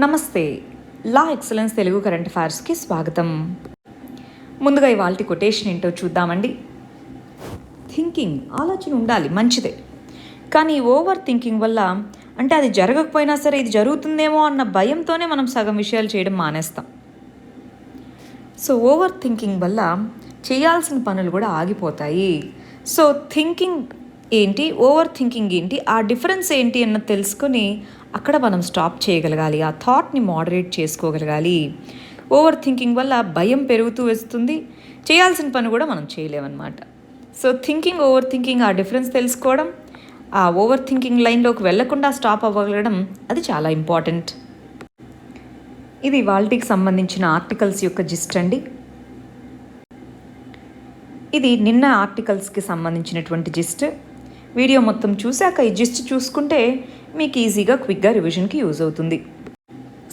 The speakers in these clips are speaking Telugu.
నమస్తే. లా ఎక్సలెన్స్ తెలుగు కరెంట్ అఫైర్స్కి స్వాగతం. ముందుగా ఇవాల్టి కొటేషన్ ఏంటో చూద్దామండి. థింకింగ్, ఆలోచన ఉండాలి, మంచిదే. కానీ ఓవర్ థింకింగ్ వల్ల, అంటే అది జరగకపోయినా సరే ఇది జరుగుతుందేమో అన్న భయంతోనే మనం సగం విషయాలు చేయడం మానేస్తాం. సో ఓవర్ థింకింగ్ వల్ల చేయాల్సిన పనులు కూడా ఆగిపోతాయి. సో థింకింగ్ ఏంటి, ఓవర్ థింకింగ్ ఏంటి, ఆ డిఫరెన్స్ ఏంటి అన్నది తెలుసుకొని అక్కడ మనం స్టాప్ చేయగలగాలి, ఆ థాట్ని మోడరేట్ చేసుకోగలగాలి. ఓవర్ థింకింగ్ వల్ల భయం పెరుగుతూ వస్తుంది, చేయాల్సిన పని కూడా మనం చేయలేమన్నమాట. సో థింకింగ్, ఓవర్ థింకింగ్, ఆ డిఫరెన్స్ తెలుసుకోవడం, ఆ ఓవర్ థింకింగ్ లైన్లోకి వెళ్లకుండా స్టాప్ అవ్వగలగడం, అది చాలా ఇంపార్టెంట్. ఇది వాల్టీకి సంబంధించిన ఆర్టికల్స్ యొక్క జిస్ట్ అండి. ఇది నిన్న ఆర్టికల్స్కి సంబంధించినటువంటి జిస్ట్. వీడియో మొత్తం చూశాక ఈ జిస్ట్ చూసుకుంటే మీకు ఈజీగా క్విక్గా రివిజన్కి యూజ్ అవుతుంది.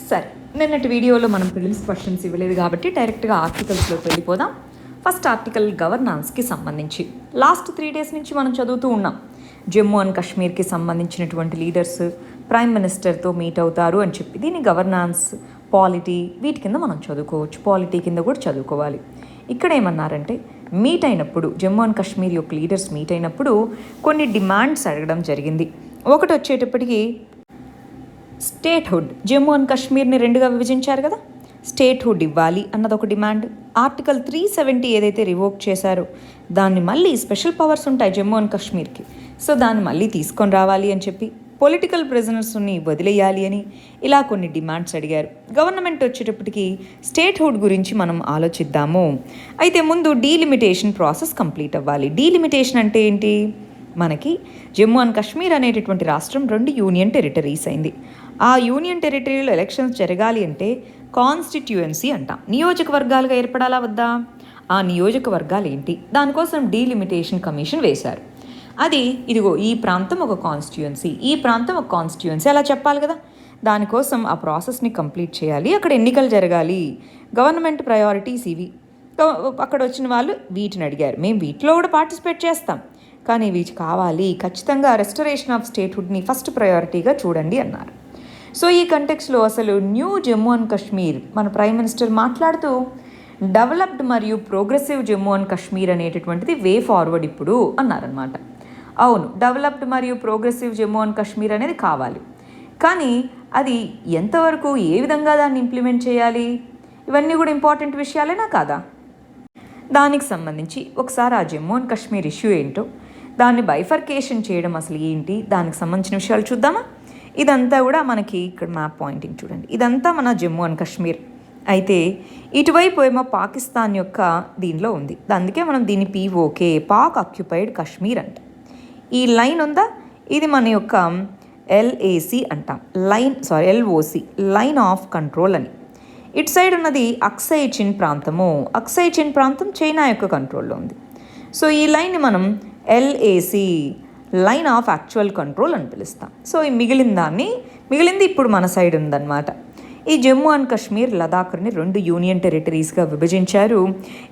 సరే, నిన్నటి వీడియోలో మనం ప్రిలిమ్స్ క్వశ్చన్స్ ఇవ్వలేదు కాబట్టి డైరెక్ట్గా ఆర్టికల్స్లోకి వెళ్ళిపోదాం. ఫస్ట్ ఆర్టికల్ గవర్నాన్స్కి సంబంధించి. లాస్ట్ 3 days నుంచి మనం చదువుతూ ఉన్నాం. జమ్మూ అండ్ కాశ్మీర్కి సంబంధించినటువంటి లీడర్స్ ప్రైమ్ మినిస్టర్తో మీట్ అవుతారు అని చెప్పి, దీన్ని గవర్నాన్స్, పాలిటీ, వీటి కింద మనం చదువుకోవచ్చు. పాలిటీ కింద కూడా చదువుకోవాలి. ఇక్కడ ఏమన్నారంటే, మీట్ అయినప్పుడు జమ్మూ అండ్ కాశ్మీర్ యొక్క లీడర్స్ మీట్ అయినప్పుడు కొన్ని డిమాండ్స్ అడగడం జరిగింది. ఒకటి వచ్చేటప్పటికి స్టేట్హుడ్. జమ్మూ అండ్ కాశ్మీర్ని 2గా విభజించారు కదా, స్టేట్హుడ్ ఇవ్వాలి అన్నది ఒక డిమాండ్. ఆర్టికల్ 370 ఏదైతే రివోక్ చేశారో దాన్ని మళ్ళీ, స్పెషల్ పవర్స్ ఉంటాయి జమ్మూ అండ్ కాశ్మీర్కి, సో దాన్ని మళ్ళీ తీసుకొని రావాలి అని చెప్పి, పొలిటికల్ ప్రిజనర్స్ని వదిలేయాలి అని, ఇలా కొన్ని డిమాండ్స్ అడిగారు. గవర్నమెంట్ వచ్చేటప్పటికి స్టేట్హుడ్ గురించి మనం ఆలోచిద్దాము. అయితే ముందు డీలిమిటేషన్ ప్రాసెస్ కంప్లీట్ అవ్వాలి. డీలిమిటేషన్ అంటే ఏంటి? మనకి జమ్మూ అండ్ కాశ్మీర్ అనేటటువంటి రాష్ట్రం 2 యూనియన్ టెరిటరీస్ అయింది. ఆ యూనియన్ టెరిటరీలో ఎలక్షన్స్ జరగాలి అంటే కాన్స్టిట్యుయెన్సీ అంటాం. నియోజకవర్గాలుగా ఏర్పడాలా వద్దా? ఆ నియోజకవర్గాలు ఏంటి, దానికోసం డీలిమిటేషన్ కమిషన్ వేశారు. అది ఇదిగో ఈ ప్రాంతం ఒక కాన్స్టిట్యుయెన్సీ, ఈ ప్రాంతం ఒక కాన్స్టిట్యుయెన్సీ, అలా చెప్పాలి కదా. దానికోసం ఆ ప్రాసెస్ని కంప్లీట్ చేయాలి. అక్కడ ఎన్నికలు జరగాలి. గవర్నమెంట్ ప్రయారిటీస్ ఇవి. అక్కడ వచ్చిన వాళ్ళు వీటిని అడిగారు. మేము వీటిలో కూడా పార్టిసిపేట్ చేస్తాం, కానీ వీటి కావాలి, ఖచ్చితంగా రెస్టరేషన్ ఆఫ్ స్టేట్హుడ్ని ఫస్ట్ ప్రయారిటీగా చూడండి అన్నారు. సో ఈ కంటెక్స్లో అసలు న్యూ జమ్మూ అండ్ కాశ్మీర్, మన ప్రైమ్ మినిస్టర్ మాట్లాడుతూ డెవలప్డ్ మరియు ప్రోగ్రెసివ్ జమ్మూ అండ్ కాశ్మీర్ అనేటటువంటిది వే ఫార్వర్డ్ ఇప్పుడు అన్నారనమాట. అవును, డెవలప్డ్ మరియు ప్రోగ్రెసివ్ జమ్మూ అండ్ కాశ్మీర్ అనేది కావాలి, కానీ అది ఎంతవరకు, ఏ విధంగా దాన్ని ఇంప్లిమెంట్ చేయాలి, ఇవన్నీ కూడా ఇంపార్టెంట్ విషయాలేనా కాదా? దానికి సంబంధించి ఒకసారి ఆ జమ్మూ అండ్ కాశ్మీర్ ఇష్యూ ఏంటో, దాన్ని బైఫర్కేషన్ చేయడం అసలు ఏంటి, దానికి సంబంధించిన విషయాలు చూద్దామా? ఇదంతా కూడా మనకి ఇక్కడ మ్యాప్ పాయింటింగ్ చూడండి, ఇదంతా మన జమ్మూ అండ్ కాశ్మీర్. అయితే ఇటువైపు ఏమో పాకిస్తాన్ యొక్క దీనిలో ఉంది, అందుకే మనం దీన్ని POK, పాక్ ఆక్యుపైడ్ కాశ్మీర్ అంటాం. ఈ లైన్ ఉందా, ఇది మన యొక్క LAC అంటాం, LOC, లైన్ ఆఫ్ కంట్రోల్ అని. ఇటు సైడ్ ఉన్నది అక్సై చిన్ ప్రాంతము. అక్సై చిన్ ప్రాంతం చైనా యొక్క కంట్రోల్లో ఉంది. సో ఈ లైన్ని మనం LAC, line of actual control అని పిలుస్తాం. సో ఈ మిగిలింది ఇప్పుడు మన సైడ్ ఉందన్నమాట. ఈ జమ్మూ అండ్ కాశ్మీర్, లదాఖ్ని 2 యూనియన్ టెరిటరీస్గా విభజించారు.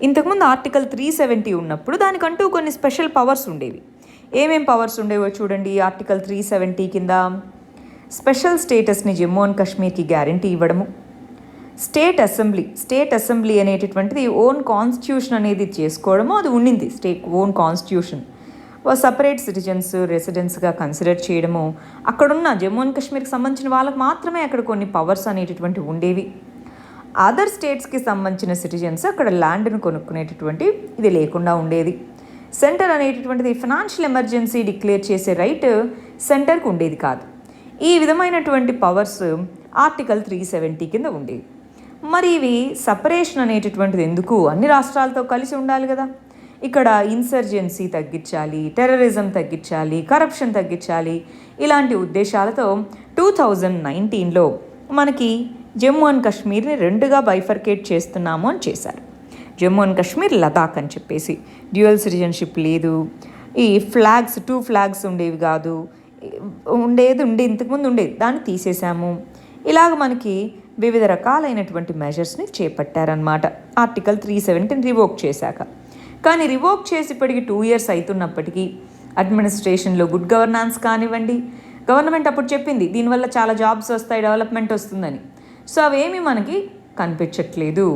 ఇంతకుముందు ఆర్టికల్ 370 ఉన్నప్పుడు దానికంటూ కొన్ని స్పెషల్ పవర్స్ ఉండేవి. ఏమేం పవర్స్ ఉండేవో చూడండి. ఆర్టికల్ 370 కింద స్పెషల్ స్టేటస్ని జమ్మూ అండ్ కాశ్మీర్కి గ్యారంటీ ఇవ్వడము, స్టేట్ అసెంబ్లీ అనేటటువంటిది ఓన్ కాన్స్టిట్యూషన్ అనేది చేసుకోవడము, అది ఉండింది. స్టేట్ ఓన్ కాన్స్టిట్యూషన్, సపరేట్ రెసిడెన్స్గా కన్సిడర్ చేయడము, అక్కడున్న జమ్మూ అండ్ కాశ్మీర్కి సంబంధించిన వాళ్ళకి మాత్రమే అక్కడ కొన్ని పవర్స్ అనేటటువంటివి ఉండేవి. అదర్ స్టేట్స్కి సంబంధించిన సిటిజన్స్ అక్కడ ల్యాండ్ను కొనుక్కునేటటువంటి ఇది లేకుండా ఉండేది. సెంటర్ అనేటటువంటిది ఫైనాన్షియల్ ఎమర్జెన్సీ డిక్లేర్ చేసే రైట్ సెంటర్కి ఉండేది కాదు. ఈ విధమైనటువంటి పవర్స్ ఆర్టికల్ 370 కింద ఉండేవి. మరి ఇవి సపరేషన్ అనేటటువంటిది ఎందుకు? అన్ని రాష్ట్రాలతో కలిసి ఉండాలి కదా. ఇక్కడ ఇన్సర్జెన్సీ తగ్గించాలి, టెర్రరిజం తగ్గించాలి, కరప్షన్ తగ్గించాలి, ఇలాంటి ఉద్దేశాలతో 2019లో మనకి జమ్మూ అండ్ కాశ్మీర్ని 2గా బైఫర్కేట్ చేస్తున్నాము అని చేశారు. జమ్మూ అండ్ కాశ్మీర్, లదాఖ్ అని చెప్పేసి. డ్యూయల్ సిటిజన్షిప్ లేదు, ఈ ఫ్లాగ్స్ 2 ఫ్లాగ్స్ ఉండేవి కాదు, ఇంతకుముందు ఉండేది, దాన్ని తీసేసాము. ఇలాగ మనకి వివిధ రకాలైనటువంటి మెజర్స్ని చేపట్టారనమాట ఆర్టికల్ 370 రివోక్ చేశాక. కానీ రివోక్ చేసి ఇప్పటికి 2 years అవుతున్నప్పటికీ అడ్మినిస్ట్రేషన్లో గుడ్ గవర్నాన్స్ కానివ్వండి, గవర్నమెంట్ అప్పుడు చెప్పింది దీనివల్ల చాలా జాబ్స్ వస్తాయి, డెవలప్మెంట్ వస్తుందని. సో అవేమి మనకి కనిపించట్లేదు.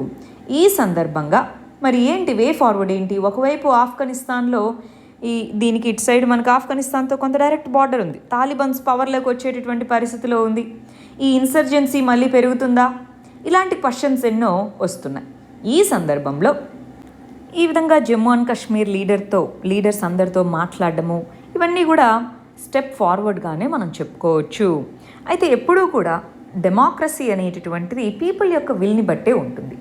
ఈ సందర్భంగా మరి ఏంటి వే ఫార్వర్డ్ ఏంటి? ఒకవైపు ఆఫ్ఘనిస్తాన్లో దీనికి ఇటు సైడ్ మనకు ఆఫ్ఘనిస్తాన్తో కొంత డైరెక్ట్ బార్డర్ ఉంది. తాలిబాన్స్ పవర్లోకి వచ్చేటటువంటి పరిస్థితిలో ఉంది. ఈ ఇన్సర్జెన్సీ మళ్ళీ పెరుగుతుందా? ఇలాంటి క్వశ్చన్స్ ఎన్నో వస్తున్నాయి. ఈ సందర్భంలో ఈ విధంగా జమ్మూ అండ్ కాశ్మీర్ లీడర్స్ అందరితో మాట్లాడడము ఇవన్నీ కూడా స్టెప్ ఫార్వర్డ్గానే మనం చెప్పుకోవచ్చు. అయితే ఎప్పుడూ కూడా డెమోక్రసీ అనేటటువంటిది పీపుల్ యొక్క విల్ని బట్టే ఉంటుంది.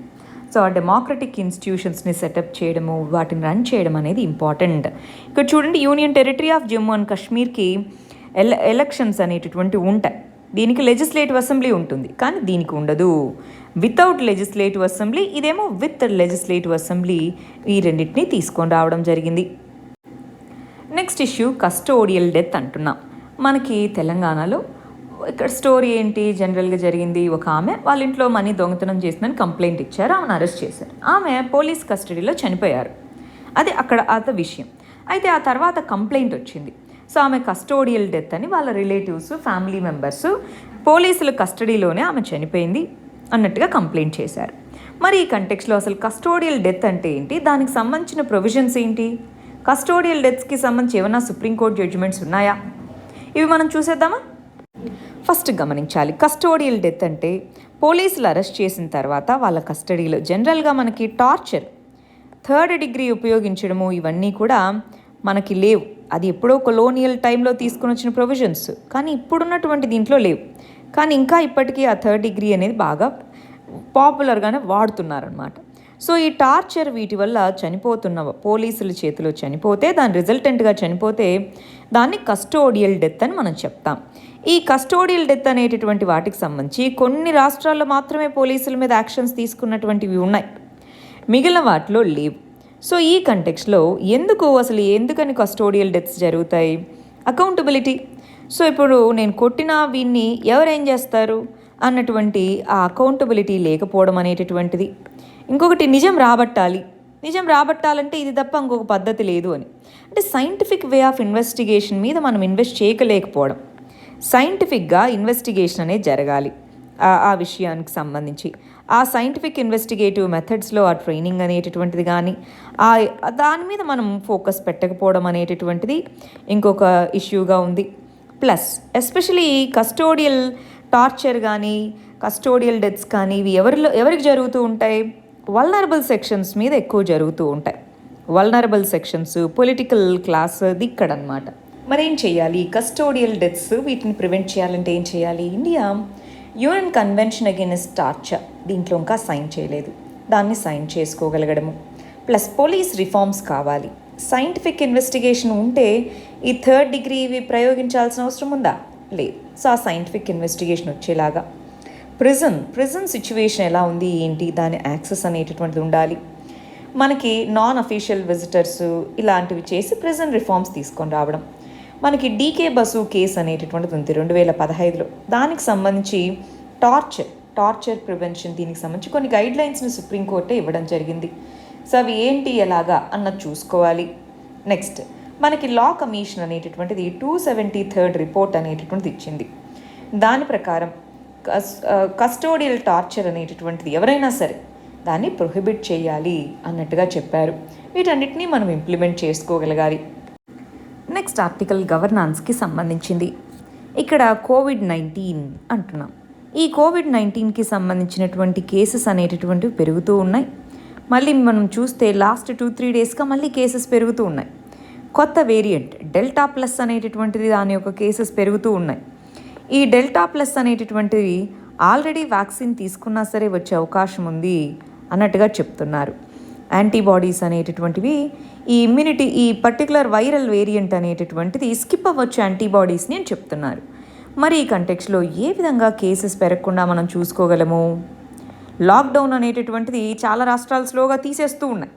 సో ఆ డెమోక్రటిక్ ఇన్స్టిట్యూషన్స్ని సెటప్ చేయడము, వాటిని రన్ చేయడం అనేది ఇంపార్టెంట్. ఇక్కడ చూడండి, union territory of Jammu and కాశ్మీర్కి ఎలక్షన్స్ అనేటటువంటి ఉంటాయి. దీనికి లెజిస్లేటివ్ అసెంబ్లీ ఉంటుంది, కానీ దీనికి ఉండదు. వితౌట్ లెజిస్లేటివ్ అసెంబ్లీ, ఇదేమో విత్ లెజిస్లేటివ్ అసెంబ్లీ. ఈ రెండింటినీ తీసుకొని రావడం జరిగింది. నెక్స్ట్ ఇష్యూ కస్టోడియల్ డెత్ అంటున్నాం. మనకి తెలంగాణలో ఇక్కడ స్టోరీ ఏంటి జనరల్గా జరిగింది, ఒక ఆమె వాళ్ళ ఇంట్లో మనీ దొంగతనం చేసిందని కంప్లైంట్ ఇచ్చారు, ఆమెను అరెస్ట్ చేశారు. ఆమె పోలీస్ కస్టడీలో చనిపోయారు. అది అక్కడ విషయం. అయితే ఆ తర్వాత కంప్లైంట్ వచ్చింది. సో ఆమె కస్టోడియల్ డెత్ అని వాళ్ళ రిలేటివ్స్, ఫ్యామిలీ మెంబర్స్ పోలీసుల కస్టడీలోనే ఆమె చనిపోయింది అన్నట్టుగా కంప్లైంట్ చేశారు. మరి ఈ కంటెక్స్లో అసలు కస్టోడియల్ డెత్ అంటే ఏంటి, దానికి సంబంధించిన ప్రొవిజన్స్ ఏంటి, కస్టోడియల్ డెత్స్కి సంబంధించి ఏమైనా సుప్రీంకోర్టు జడ్జిమెంట్స్ ఉన్నాయా, ఇవి మనం చూసేద్దామా. ఫస్ట్ గమనించాలి, కస్టోడియల్ డెత్ అంటే పోలీసులు అరెస్ట్ చేసిన తర్వాత వాళ్ళ కస్టడీలో జనరల్గా మనకి టార్చర్, థర్డ్ డిగ్రీ ఉపయోగించడము ఇవన్నీ కూడా మనకి లేవు. అది ఎప్పుడో కొలోనియల్ టైంలో తీసుకుని వచ్చిన ప్రొవిజన్స్, కానీ ఇప్పుడున్నటువంటి దీంట్లో లేవు. కానీ ఇంకా ఇప్పటికీ ఆ థర్డ్ డిగ్రీ అనేది బాగా పాపులర్గానే వాడుతున్నారనమాట. సో ఈ టార్చర్ వీటి వల్ల చనిపోతున్న పోలీసుల చేతిలో చనిపోతే, దాని రిజల్టెంట్గా చనిపోతే దాన్ని కస్టోడియల్ డెత్ అని మనం చెప్తాం. ఈ కస్టోడియల్ డెత్ అనేటటువంటి వాటికి సంబంధించి కొన్ని రాష్ట్రాల్లో మాత్రమే పోలీసుల మీద యాక్షన్స్ తీసుకున్నటువంటివి ఉన్నాయి, మిగిలిన వాటిలో లేవు. సో ఈ కంటెక్స్లో ఎందుకని కస్టోడియల్ డెత్స్ జరుగుతాయి, అకౌంటబిలిటీ. సో ఇప్పుడు నేను కొట్టిన వీన్ని ఎవరేం చేస్తారు అన్నటువంటి ఆ అకౌంటబిలిటీ లేకపోవడం అనేటటువంటిది. ఇంకొకటి నిజం రాబట్టాలంటే ఇది తప్ప ఇంకొక పద్ధతి లేదు అని. అంటే సైంటిఫిక్ వే ఆఫ్ ఇన్వెస్టిగేషన్ మీద మనం ఇన్వెస్ట్ చేయలేకపోవడం. సైంటిఫిక్గా ఇన్వెస్టిగేషన్ అనేది జరగాలి ఆ విషయానికి సంబంధించి. ఆ సైంటిఫిక్ ఇన్వెస్టిగేటివ్ మెథడ్స్లో ఆ ట్రైనింగ్ అనేటటువంటిది కానీ దాని మీద మనం ఫోకస్ పెట్టకపోవడం అనేటటువంటిది ఇంకొక ఇష్యూగా ఉంది. ప్లస్ ఎస్పెషలీ కస్టోడియల్ టార్చర్ కానీ కస్టోడియల్ డెత్స్ కానీ ఇవి ఎవరికి జరుగుతూ ఉంటాయి, వల్నరబుల్ సెక్షన్స్ మీద ఎక్కువ జరుగుతూ ఉంటాయి. వల్నరబుల్ సెక్షన్స్, పొలిటికల్ క్లాస్ దిక్కడనమాట. మరేం చేయాలి కస్టోడియల్ డెత్స్, వీటిని ప్రివెంట్ చేయాలంటే ఏం చేయాలి? India UN convention against torture దీంట్లో ఇంకా సైన్ చేయలేదు, దాన్ని సైన్ చేసుకోగలగడము. ప్లస్ పోలీస్ రిఫార్మ్స్ కావాలి. సైంటిఫిక్ ఇన్వెస్టిగేషన్ ఉంటే ఈ థర్డ్ డిగ్రీ ఇవి ప్రయోగించాల్సిన అవసరం ఉందా? లేదు. సో ఆ సైంటిఫిక్ ఇన్వెస్టిగేషన్ వచ్చేలాగా ప్రిజన్ సిచ్యువేషన్ ఎలా ఉంది ఏంటి, దాని యాక్సెస్ అనేటటువంటిది ఉండాలి. మనకి నాన్ అఫీషియల్ విజిటర్స్ ఇలాంటివి చేసి ప్రిజన్ రిఫార్మ్స్ తీసుకొని రావడం. మనకి డీకే బసు కేసు అనేటటువంటిది ఉంది 2015లో. దానికి సంబంధించి టార్చర్ ప్రివెన్షన్, దీనికి సంబంధించి కొన్ని గైడ్లైన్స్ని సుప్రీంకోర్టే ఇవ్వడం జరిగింది. సో అవి ఏంటి ఎలాగా అన్నది చూసుకోవాలి. నెక్స్ట్ మనకి లా కమిషన్ అనేటటువంటిది 273rd రిపోర్ట్ అనేటటువంటిది ఇచ్చింది. దాని ప్రకారం కస్టోడియల్ టార్చర్ అనేటటువంటిది ఎవరైనా సరే దాన్ని ప్రొహిబిట్ చేయాలి అన్నట్టుగా చెప్పారు. వీటన్నిటినీ మనం ఇంప్లిమెంట్ చేసుకోగలగాలి. నెక్స్ట్ ఆర్టికల్ గవర్నాన్స్కి సంబంధించింది. ఇక్కడ కోవిడ్-19 అంటున్నాం. ఈ కోవిడ్-19కి సంబంధించినటువంటి కేసెస్ అనేటటువంటివి పెరుగుతూ ఉన్నాయి. మళ్ళీ మనం చూస్తే లాస్ట్ 2-3 డేస్గా మళ్ళీ కేసెస్ పెరుగుతూ ఉన్నాయి. కొత్త వేరియంట్ డెల్టా ప్లస్ అనేటటువంటిది దాని యొక్క కేసెస్ పెరుగుతూ ఉన్నాయి. ఈ డెల్టా ప్లస్ అనేటటువంటిది ఆల్రెడీ వ్యాక్సిన్ తీసుకున్నా సరే వచ్చే అవకాశం ఉంది అన్నట్టుగా చెప్తున్నారు. యాంటీబాడీస్ అనేటటువంటివి ఈ ఇమ్యూనిటీ, ఈ పర్టికులర్ వైరల్ వేరియంట్ అనేటటువంటిది స్కిప్ అవ్వచ్చు యాంటీబాడీస్ని అని చెప్తున్నారు. మరి ఈ కంటెక్స్లో ఏ విధంగా కేసెస్ పెరగకుండా మనం చూసుకోగలము? లాక్డౌన్ అనేటటువంటిది చాలా రాష్ట్రాలు స్లోగా తీసేస్తూ ఉన్నాయి,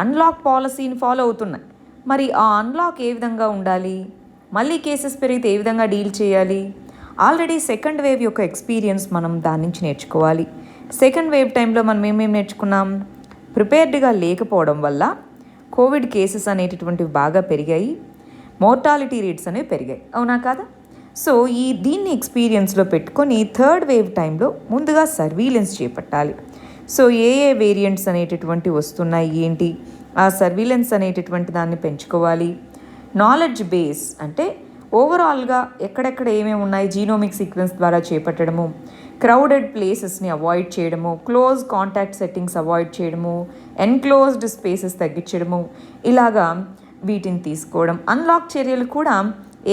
అన్లాక్ పాలసీని ఫాలో అవుతున్నాయి. మరి ఆ అన్లాక్ ఏ విధంగా ఉండాలి, మళ్ళీ కేసెస్ పెరిగితే ఏ విధంగా డీల్ చేయాలి? ఆల్రెడీ సెకండ్ వేవ్ యొక్క ఎక్స్పీరియన్స్ మనం దాని నుంచి నేర్చుకోవాలి. సెకండ్ వేవ్ టైంలో మనం ఏమేమి నేర్చుకున్నాం? ప్రిపేర్డ్గా లేకపోవడం వల్ల కోవిడ్ కేసెస్ అనేటటువంటివి బాగా పెరిగాయి, మోర్టాలిటీ రేట్స్ అనేవి పెరిగాయి, అవునా కాదా? సో దీన్ని ఎక్స్పీరియన్స్లో పెట్టుకొని థర్డ్ వేవ్ టైంలో ముందుగా సర్వీలెన్స్ చేపట్టాలి. సో ఏ వేరియంట్స్ అనేటటువంటి వస్తున్నాయి ఏంటి, ఆ సర్వీలెన్స్ అనేటటువంటి దాన్ని పెంచుకోవాలి. నాలెడ్జ్ బేస్ అంటే ఓవరాల్గా ఎక్కడెక్కడ ఏమేమి ఉన్నాయి జీనోమిక్ సీక్వెన్స్ ద్వారా చేపట్టడము, క్రౌడెడ్ ప్లేసెస్ని అవాయిడ్ చేయడము, క్లోజ్ కాంటాక్ట్ సెట్టింగ్స్ అవాయిడ్ చేయడము, ఎన్క్లోజ్డ్ స్పేసెస్ తగ్గించడము, ఇలాగా వీటిని తీసుకోవడం. అన్లాక్ చర్యలు కూడా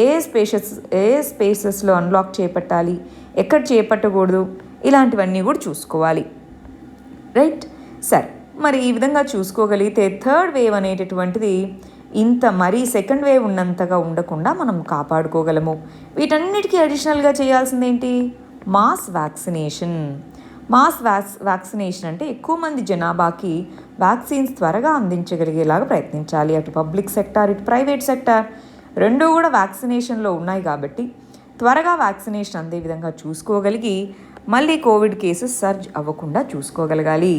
ఏ స్పేసెస్లో అన్లాక్ చేపట్టాలి, ఎక్కడ చేపట్టకూడదు, ఇలాంటివన్నీ కూడా చూసుకోవాలి. రైట్, సరే. మరి ఈ విధంగా చూసుకోగలిగితే థర్డ్ వేవ్ అనేటటువంటిది ఇంత మరీ సెకండ్ వేవ్ ఉన్నంతగా ఉండకుండా మనం కాపాడుకోగలము. వీటన్నిటికీ అడిషనల్గా చేయాల్సిందేంటి, మాస్ వ్యాక్సినేషన్. వ్యాక్సినేషన్ అంటే ఎక్కువ మంది జనాభాకి వ్యాక్సిన్స్ త్వరగా అందించగలిగేలాగా ప్రయత్నించాలి. అటు పబ్లిక్ సెక్టార్ ఇటు ప్రైవేట్ సెక్టార్ రెండూ కూడా వ్యాక్సినేషన్లో ఉన్నాయి కాబట్టి త్వరగా వ్యాక్సినేషన్ అందే విధంగా చూసుకోగలిగి మళ్ళీ కోవిడ్ కేసెస్ సర్జ్ అవ్వకుండా చూసుకోగలగాలి.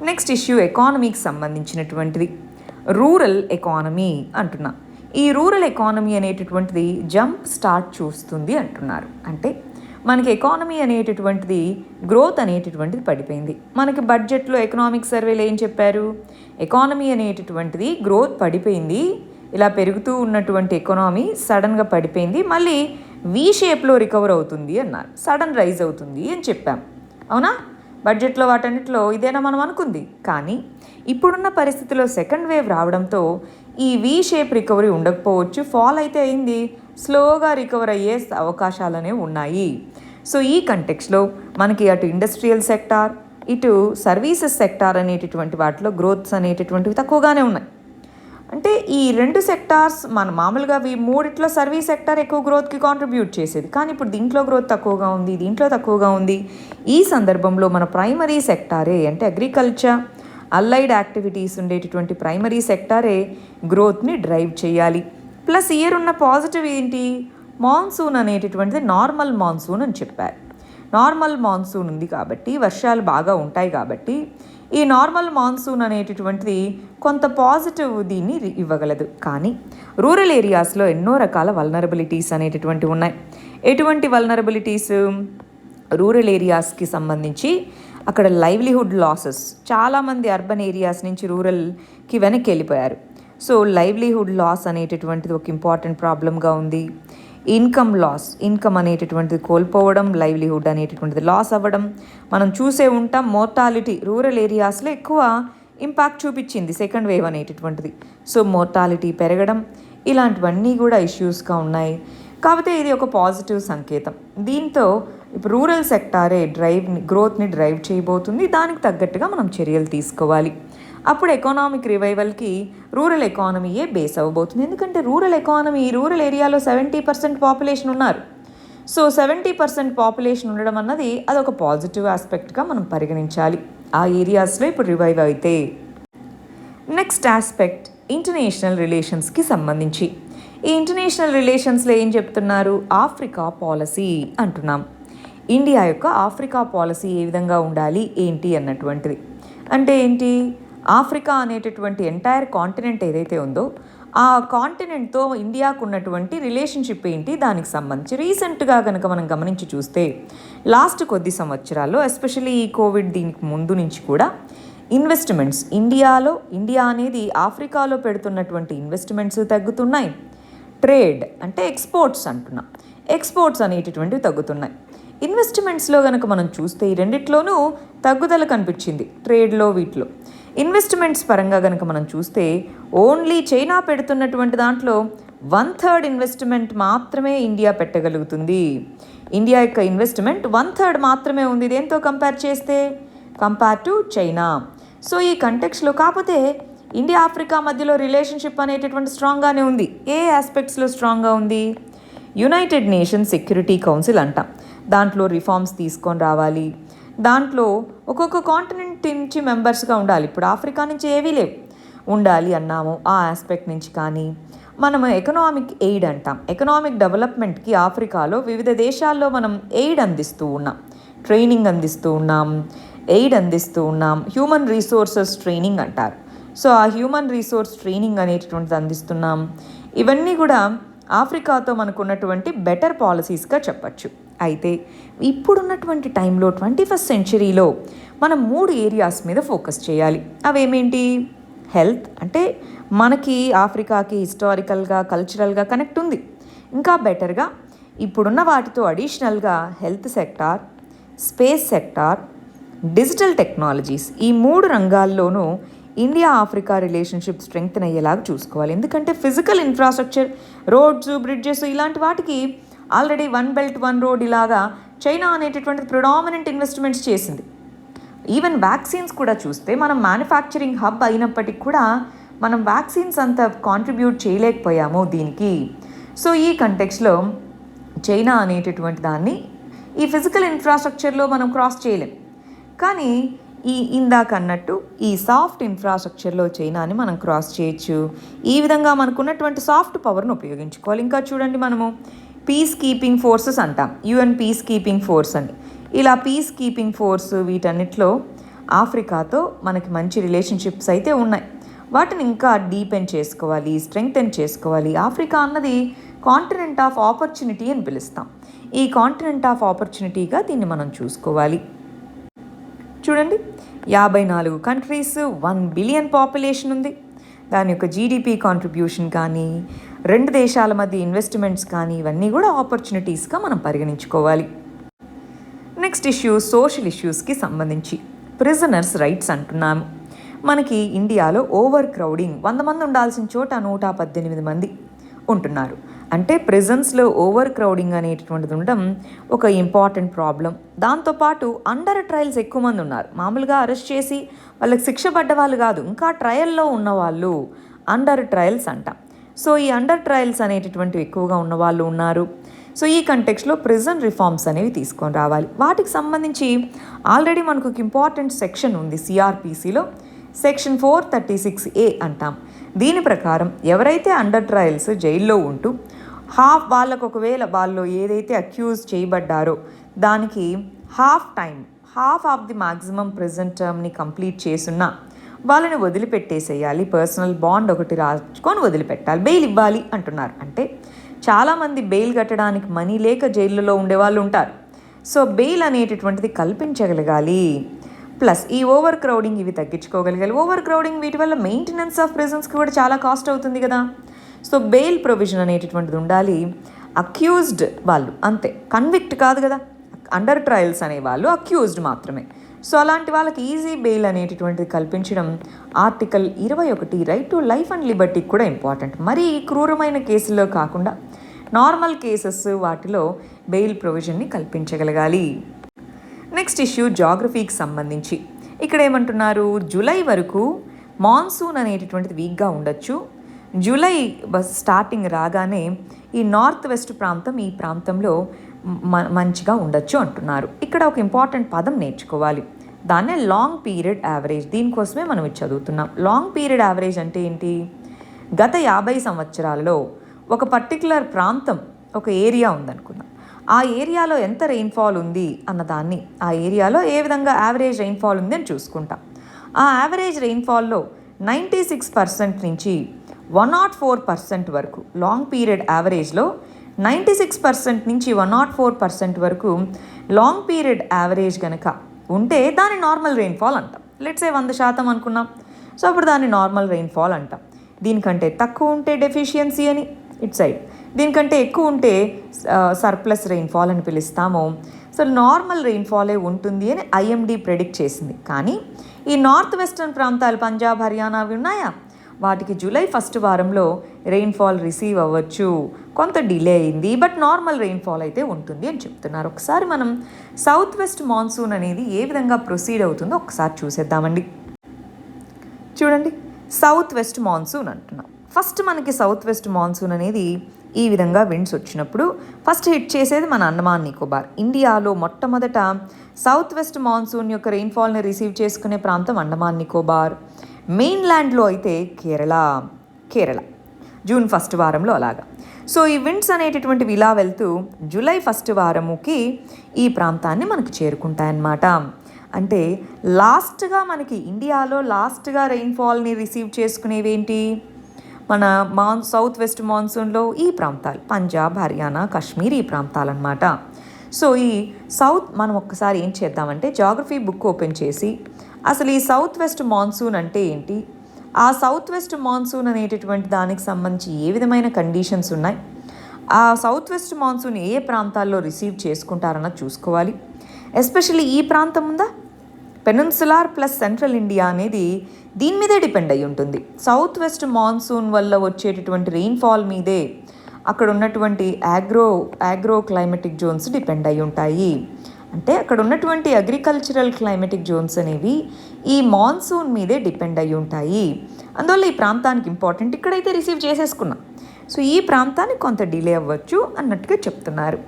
నెక్స్ట్ ఇష్యూ ఎకానమీకి సంబంధించినటువంటిది, రూరల్ ఎకానమీ అంటున్నా. ఈ రూరల్ ఎకానమీ అనేటటువంటిది జంప్ స్టార్ట్ చూస్తుంది అంటున్నారు. అంటే మనకి ఎకానమీ అనేటటువంటిది గ్రోత్ అనేటటువంటిది పడిపోయింది. మనకి బడ్జెట్లో ఎకనామిక్ సర్వేలు ఏం చెప్పారు, ఎకానమీ అనేటటువంటిది గ్రోత్ పడిపోయింది, ఇలా పెరుగుతూ ఉన్నటువంటి ఎకానమీ సడన్గా పడిపోయింది, మళ్ళీ వి షేప్లో రికవర్ అవుతుంది అన్నారు, సడన్ రైజ్ అవుతుంది అని చెప్పాం. అవునా, బడ్జెట్లో వాటన్నిటిలో ఇదేనా మనం అనుకుంది. కానీ ఇప్పుడున్న పరిస్థితిలో సెకండ్ వేవ్ రావడంతో ఈ వి షేప్ రికవరీ ఉండకపోవచ్చు, ఫాల్ అయితే అయింది, స్లోగా రికవర్ అయ్యే అవకాశాలనే ఉన్నాయి. సో ఈ కంటెక్స్లో మనకి అటు ఇండస్ట్రియల్ సెక్టార్ ఇటు సర్వీసెస్ సెక్టార్ అనేటటువంటి వాటిలో గ్రోత్స్ అనేటటువంటివి తక్కువగానే ఉన్నాయి. అంటే ఈ రెండు సెక్టార్స్ మన మామూలుగా మూడిట్లో సర్వీస్ సెక్టార్ ఎక్కువ గ్రోత్కి కాంట్రిబ్యూట్ చేసేది, కానీ ఇప్పుడు దీంట్లో గ్రోత్ తక్కువగా ఉంది, దీంట్లో తక్కువగా ఉంది. ఈ సందర్భంలో మన ప్రైమరీ సెక్టారే అంటే అగ్రికల్చర్ అల్లైడ్ యాక్టివిటీస్ ఉండేటటువంటి ప్రైమరీ సెక్టారే గ్రోత్ని డ్రైవ్ చేయాలి. ప్లస్ ఇయర్ ఉన్న పాజిటివ్ ఏంటి, మాన్సూన్ అనేటటువంటిది నార్మల్ మాన్సూన్ అని చెప్పారు. నార్మల్ మాన్సూన్ ఉంది కాబట్టి వర్షాలు బాగా ఉంటాయి కాబట్టి ఈ నార్మల్ మాన్సూన్ అనేటటువంటిది కొంత పాజిటివ్ దీన్ని ఇవ్వగలదు. కానీ రూరల్ ఏరియాస్లో ఎన్నో రకాల వల్నరబిలిటీస్ అనేటటువంటివి ఉన్నాయి. ఎటువంటి వల్నరబిలిటీస్, రూరల్ ఏరియాస్కి సంబంధించి అక్కడ లైవ్లీహుడ్ లాసెస్, చాలామంది అర్బన్ ఏరియాస్ నుంచి రూరల్కి వెనక్కి వెళ్ళిపోయారు. సో లైవ్లీహుడ్ లాస్ అనేటటువంటిది ఒక ఇంపార్టెంట్ ప్రాబ్లంగా ఉంది. ఇన్కమ్ అనేటటువంటిది కోల్పోవడం, లైవ్లీహుడ్ అనేటటువంటిది లాస్ అవ్వడం మనం చూసే ఉంటాం. మోర్టాలిటీ రూరల్ ఏరియాస్లో ఎక్కువ ఇంపాక్ట్ చూపించింది సెకండ్ వేవ్ అనేటటువంటిది. సో మోర్టాలిటీ పెరగడం ఇలాంటివన్నీ కూడా ఇష్యూస్గా ఉన్నాయి. కాకపోతే ఇది ఒక పాజిటివ్ సంకేతం. దీంతో ఇప్పుడు రూరల్ సెక్టారే గ్రోత్ని డ్రైవ్ చేయబోతుంది. దానికి తగ్గట్టుగా మనం చర్యలు తీసుకోవాలి. అప్పుడు ఎకనామిక్ రివైవల్కి రూరల్ ఎకానమీయే బేస్ అవ్వబోతుంది. ఎందుకంటే రూరల్ ఏరియాలో 70% పాపులేషన్ ఉన్నారు. సో 70% పాపులేషన్ ఉండడం అన్నది అదొక పాజిటివ్ ఆస్పెక్ట్గా మనం పరిగణించాలి. ఆ ఏరియాస్లో ఇప్పుడు రివైవ్ అయితే. నెక్స్ట్ ఆస్పెక్ట్ ఇంటర్నేషనల్ రిలేషన్స్కి సంబంధించి. ఈ ఇంటర్నేషనల్ రిలేషన్స్లో ఏం చెప్తున్నారు, ఆఫ్రికా పాలసీ అంటున్నాం. ఇండియా యొక్క ఆఫ్రికా పాలసీ ఏ విధంగా ఉండాలి ఏంటి అన్నటువంటిది. అంటే ఏంటి, ఆఫ్రికా అనేటటువంటి ఎంటైర్ కాంటినెంట్ ఏదైతే ఉందో ఆ కాంటినెంట్తో ఇండియాకు ఉన్నటువంటి రిలేషన్షిప్ ఏంటి, దానికి సంబంధించి రీసెంట్గా కనుక మనం గమనించి చూస్తే లాస్ట్ కొద్ది సంవత్సరాల్లో ఎస్పెషల్లీ ఈ కోవిడ్ దీనికి ముందు నుంచి కూడా ఇన్వెస్ట్మెంట్స్ ఇండియా అనేది ఆఫ్రికాలో పెడుతున్నటువంటి ఇన్వెస్ట్మెంట్స్ తగ్గుతున్నాయి. ట్రేడ్ అంటే ఎక్స్పోర్ట్స్ అంటున్నాం, ఎక్స్పోర్ట్స్ అనేటటువంటివి తగ్గుతున్నాయి. ఇన్వెస్ట్మెంట్స్లో కనుక మనం చూస్తే ఈ రెండిట్లోనూ తగ్గుదల కనిపించింది. ట్రేడ్లో వీటిలో ఇన్వెస్ట్మెంట్స్ పరంగా కనుక మనం చూస్తే ఓన్లీ చైనా పెడుతున్నటువంటి దాంట్లో 1/3 ఇన్వెస్ట్మెంట్ మాత్రమే ఇండియా పెట్టగలుగుతుంది. ఇండియా యొక్క ఇన్వెస్ట్మెంట్ 1/3 మాత్రమే ఉంది దేంతో కంపేర్ టు చైనా. సో ఈ కంటెక్స్లో కాకపోతే ఇండియా ఆఫ్రికా మధ్యలో రిలేషన్షిప్ అనేటటువంటి స్ట్రాంగ్గానే ఉంది. ఏ ఆస్పెక్ట్స్లో స్ట్రాంగ్గా ఉంది, యునైటెడ్ నేషన్స్ సెక్యూరిటీ కౌన్సిల్ అంటాం, దాంట్లో రిఫార్మ్స్ తీసుకొని రావాలి. దాంట్లో ఒక్కొక్క కాంటినెంట్ నుంచి మెంబర్స్గా ఉండాలి. ఇప్పుడు ఆఫ్రికా నుంచి ఏవీ లేవు, ఉండాలి అన్నాము. ఆ ఆస్పెక్ట్ నుంచి కానీ మనము ఎకనామిక్ ఎయిడ్ అంటాం, ఎకనామిక్ డెవలప్మెంట్కి ఆఫ్రికాలో వివిధ దేశాల్లో మనం ఎయిడ్ అందిస్తూ ఉన్నాం, ట్రైనింగ్ అందిస్తూ ఉన్నాం, ఎయిడ్ అందిస్తూ ఉన్నాం. హ్యూమన్ రీసోర్సెస్ ట్రైనింగ్ అంటారు. సో ఆ హ్యూమన్ రీసోర్స్ ట్రైనింగ్ అనేటటువంటిది అందిస్తున్నాం. ఇవన్నీ కూడా ఆఫ్రికాతో మనకున్నటువంటి బెటర్ పాలసీస్గా చెప్పచ్చు. అయితే ఇప్పుడున్నటువంటి టైంలో 21st సెంచరీలో మనం 3 ఏరియాస్ మీద ఫోకస్ చేయాలి. అవేమేంటి? హెల్త్, అంటే మనకి ఆఫ్రికాకి హిస్టారికల్గా కల్చరల్గా కనెక్ట్ ఉంది. ఇంకా బెటర్గా ఇప్పుడున్న వాటితో అడిషనల్గా health sector, space sector, digital technologies, ఈ 3 రంగాల్లోనూ ఇండియా ఆఫ్రికా రిలేషన్షిప్ స్ట్రెంగ్తన్ అయ్యేలాగా చూసుకోవాలి. ఎందుకంటే ఫిజికల్ ఇన్ఫ్రాస్ట్రక్చర్, రోడ్స్, బ్రిడ్జెస్ ఇలాంటి వాటికి ఆల్రెడీ 1 బెల్ట్ 1 రోడ్ ఇలాగా చైనా అనేటటువంటిది ప్రిడామినెంట్ ఇన్వెస్ట్మెంట్స్ చేసింది. ఈవెన్ వ్యాక్సిన్స్ కూడా చూస్తే మనం మ్యానుఫ్యాక్చరింగ్ హబ్ అయినప్పటికీ కూడా మనం వ్యాక్సిన్స్ అంత కాంట్రిబ్యూట్ చేయలేకపోయాము దీనికి. సో ఈ కంటెక్స్లో చైనా అనేటటువంటి దాన్ని ఈ ఫిజికల్ ఇన్ఫ్రాస్ట్రక్చర్లో మనం క్రాస్ చేయలేం. కానీ ఇందాక అన్నట్టు ఈ సాఫ్ట్ ఇన్ఫ్రాస్ట్రక్చర్లో చైనాని మనం క్రాస్ చేయొచ్చు. ఈ విధంగా మనకున్నటువంటి సాఫ్ట్ పవర్ను ఉపయోగించుకోవాలి. ఇంకా చూడండి, మనము పీస్ కీపింగ్ ఫోర్సెస్ అంటాం, యుఎన్ పీస్ కీపింగ్ ఫోర్స్ అని. ఇలా పీస్ కీపింగ్ ఫోర్స్ వీటన్నిటిలో ఆఫ్రికాతో మనకి మంచి రిలేషన్షిప్స్ అయితే ఉన్నాయి. వాటిని ఇంకా డీపెన్ చేసుకోవాలి, స్ట్రెంగ్తెన్ చేసుకోవాలి. ఆఫ్రికా అన్నది కాంటినెంట్ ఆఫ్ ఆపర్చునిటీ అని పిలుస్తాం. ఈ కాంటినెంట్ ఆఫ్ ఆపర్చునిటీగా దీన్ని మనం చూసుకోవాలి. చూడండి, 54 కంట్రీస్, 1 బిలియన్ పాపులేషన్ ఉంది. దాని యొక్క జీడిపి కాంట్రిబ్యూషన్ కానీ, 2 దేశాల మధ్య ఇన్వెస్ట్మెంట్స్ కానీ, ఇవన్నీ కూడా ఆపర్చునిటీస్గా మనం పరిగణించుకోవాలి. నెక్స్ట్ ఇష్యూ సోషల్ ఇష్యూస్కి సంబంధించి ప్రిజనర్స్ రైట్స్ అంటున్నాము. మనకి ఇండియాలో ఓవర్ క్రౌడింగ్, 100 మంది ఉండాల్సిన చోట 118 మంది ఉంటున్నారు. అంటే ప్రిజన్స్లో ఓవర్ క్రౌడింగ్ అనేటటువంటిది ఉండడం ఒక ఇంపార్టెంట్ ప్రాబ్లం. దాంతోపాటు అండర్ ట్రయల్స్ ఎక్కువ మంది ఉన్నారు. మామూలుగా అరెస్ట్ చేసి వాళ్ళకి శిక్ష పడ్డ వాళ్ళు కాదు, ఇంకా ట్రయల్లో ఉన్నవాళ్ళు అండర్ ట్రయల్స్ అంటాం. సో ఈ అండర్ ట్రయల్స్ అనేటటువంటివి ఎక్కువగా ఉన్నవాళ్ళు ఉన్నారు. సో ఈ కంటెక్స్లో ప్రిజన్ రిఫార్మ్స్ అనేవి తీసుకొని రావాలి. వాటికి సంబంధించి ఆల్రెడీ మనకు ఒక ఇంపార్టెంట్ సెక్షన్ ఉంది సిఆర్పిసిలో, సెక్షన్ 436A అంటాం. దీని ప్రకారం ఎవరైతే అండర్ ట్రయల్స్ జైల్లో ఉంటూ వాళ్ళకు ఒకవేళ వాళ్ళు ఏదైతే అక్యూజ్ చేయబడ్డారో దానికి half of the maximum prison టర్మ్ని కంప్లీట్ చేసున్నా వాళ్ళని వదిలిపెట్టేసేయాలి. పర్సనల్ బాండ్ ఒకటి రాసుకొని వదిలిపెట్టాలి, బెయిల్ ఇవ్వాలి అంటున్నారు. అంటే చాలామంది బెయిల్ కట్టడానికి మనీ లేక జైళ్ళలో ఉండేవాళ్ళు ఉంటారు. సో బెయిల్ అనేటటువంటిది కల్పించగలగాలి. ప్లస్ ఈ ఓవర్ క్రౌడింగ్ ఇవి తగ్గించుకోగలగాలి. ఓవర్ క్రౌడింగ్ వీటి వల్ల మెయింటెనెన్స్ ఆఫ్ ప్రిజన్స్కి కూడా చాలా కాస్ట్ అవుతుంది కదా. సో బెయిల్ ప్రొవిజన్ అనేటటువంటిది ఉండాలి. అక్యూజ్డ్ వాళ్ళు అంతే, కన్విక్ట్ కాదు కదా. అండర్ ట్రయల్స్ అనేవాళ్ళు అక్యూజ్డ్ మాత్రమే. సో అలాంటి వాళ్ళకి ఈజీ బెయిల్ అనేటటువంటిది కల్పించడం article 21 right to life and లిబర్టీకి కూడా ఇంపార్టెంట్. మరీ క్రూరమైన కేసుల్లో కాకుండా నార్మల్ కేసెస్ వాటిలో బెయిల్ ప్రొవిజన్ని కల్పించగలగాలి. నెక్స్ట్ ఇష్యూ జాగ్రఫీకి సంబంధించి ఇక్కడ ఏమంటున్నారు, జూలై వరకు మాన్సూన్ అనేటటువంటిది వీక్గా ఉండొచ్చు. జూలై స్టార్టింగ్ రాగానే ఈ నార్త్ వెస్ట్ ప్రాంతం, ఈ ప్రాంతంలో మంచిగా ఉండొచ్చు అంటున్నారు. ఇక్కడ ఒక ఇంపార్టెంట్ పదం నేర్చుకోవాలి, దాన్నే లాంగ్ పీరియడ్ యావరేజ్. దీనికోసమే మనం ఇది చదువుతున్నాం. లాంగ్ పీరియడ్ యావరేజ్ అంటే ఏంటి? గత 50 సంవత్సరాలలో ఒక పర్టికులర్ ప్రాంతం, ఒక ఏరియా ఉందనుకుందాం. ఆ ఏరియాలో ఎంత రెయిన్ఫాల్ ఉంది అన్నదాన్ని, ఆ ఏరియాలో ఏ విధంగా యావరేజ్ రెయిన్ఫాల్ ఉంది అని చూసుకుంటాం. ఆ యావరేజ్ రెయిన్ఫాల్లో 96% నుంచి 104% వరకు, లాంగ్ పీరియడ్ యావరేజ్లో 96% నుంచి 104% వరకు లాంగ్ పీరియడ్ యావరేజ్ కనుక ఉంటే దాన్ని నార్మల్ రెయిన్ఫాల్ అంటాం. లెట్సే 100% అనుకున్నాం. సో అప్పుడు దాన్ని నార్మల్ రెయిన్ఫాల్ అంటాం. దీనికంటే తక్కువ ఉంటే డెఫిషియన్సీ అని ఇట్ సైడ్, దీనికంటే ఎక్కువ ఉంటే సర్ప్లస్ రెయిన్ఫాల్ అని పిలుస్తాము. సో నార్మల్ రెయిన్ఫాలే ఉంటుంది అని ఐఎండీ ప్రెడిక్ట్ చేసింది. కానీ ఈ నార్త్ వెస్టర్న్ ప్రాంతాలు, పంజాబ్, హర్యానా అవి ఉన్నాయా, వాటికి జూలై ఫస్ట్ వారంలో రెయిన్ఫాల్ రిసీవ్ అవ్వచ్చు. కొంత డిలే అయింది, బట్ నార్మల్ రెయిన్ఫాల్ అయితే ఉంటుంది అని చెప్తున్నారు. ఒకసారి మనం సౌత్ వెస్ట్ మాన్సూన్ అనేది ఏ విధంగా ప్రొసీడ్ అవుతుందో ఒకసారి చూసేద్దామండి. చూడండి, సౌత్ వెస్ట్ మాన్సూన్ అంటున్నాం. ఫస్ట్ మనకి సౌత్ వెస్ట్ మాన్సూన్ అనేది ఈ విధంగా విండ్స్ వచ్చినప్పుడు ఫస్ట్ హిట్ చేసేది మన అండమాన్ నికోబార్. ఇండియాలో మొట్టమొదట సౌత్ వెస్ట్ మాన్సూన్ యొక్క రెయిన్ఫాల్ని రిసీవ్ చేసుకునే ప్రాంతం అండమాన్ నికోబార్. మెయిన్ల్యాండ్లో అయితే కేరళ జూన్ ఫస్ట్ వారంలో అలాగా. సో ఈ విండ్స్ అనేటటువంటివి ఇలా వెళ్తూ జూలై ఫస్ట్ వారముకి ఈ ప్రాంతాన్ని మనకు చేరుకుంటాయన్నమాట. అంటే లాస్ట్గా మనకి ఇండియాలో లాస్ట్గా రెయిన్ఫాల్ని రిసీవ్ చేసుకునేవి ఏంటి? మన సౌత్ వెస్ట్ మాన్సూన్లో ఈ ప్రాంతాలు పంజాబ్, హర్యానా, కాశ్మీర్ ఈ ప్రాంతాలన్నమాట. సో ఈ సౌత్ మనం ఒక్కసారి ఏం చేద్దామంటే జాగ్రఫీ బుక్ ఓపెన్ చేసి అసలు ఈ సౌత్ వెస్ట్ మాన్సూన్ అంటే ఏంటి, ఆ సౌత్ వెస్ట్ మాన్సూన్ అనేటటువంటి దానికి సంబంధించి ఏ విధమైన కండిషన్స్ ఉన్నాయి, ఆ సౌత్ వెస్ట్ మాన్సూన్ ఏ ప్రాంతాల్లో రిసీవ్ చేసుకుంటారన్నది చూసుకోవాలి. ఎస్పెషల్లీ ఈ ప్రాంతం ఉందా, పెనిన్సులార్ ప్లస్ సెంట్రల్ ఇండియా అనేది దీని మీదే డిపెండ్ అయి ఉంటుంది. సౌత్ వెస్ట్ మాన్సూన్ వల్ల వచ్చేటటువంటి రెయిన్ఫాల్ మీదే అక్కడ ఉన్నటువంటి ఆగ్రో క్లైమేటిక్ జోన్స్ డిపెండ్ అయి ఉంటాయి. అంటే అక్కడ ఉన్నటువంటి అగ్రికల్చరల్ క్లైమేటిక్ జోన్స్ అనేవి ఈ మాన్సూన్ మీదే డిపెండ్ అయి ఉంటాయి. అందువల్ల ఈ ప్రాంతానికి ఇంపార్టెంట్. ఇక్కడైతే రిసీవ్ చేసేసుకున్నాం, సో ఈ ప్రాంతానికి కొంత డిలే అవ్వచ్చు అన్నట్టుగా చెప్తున్నారు.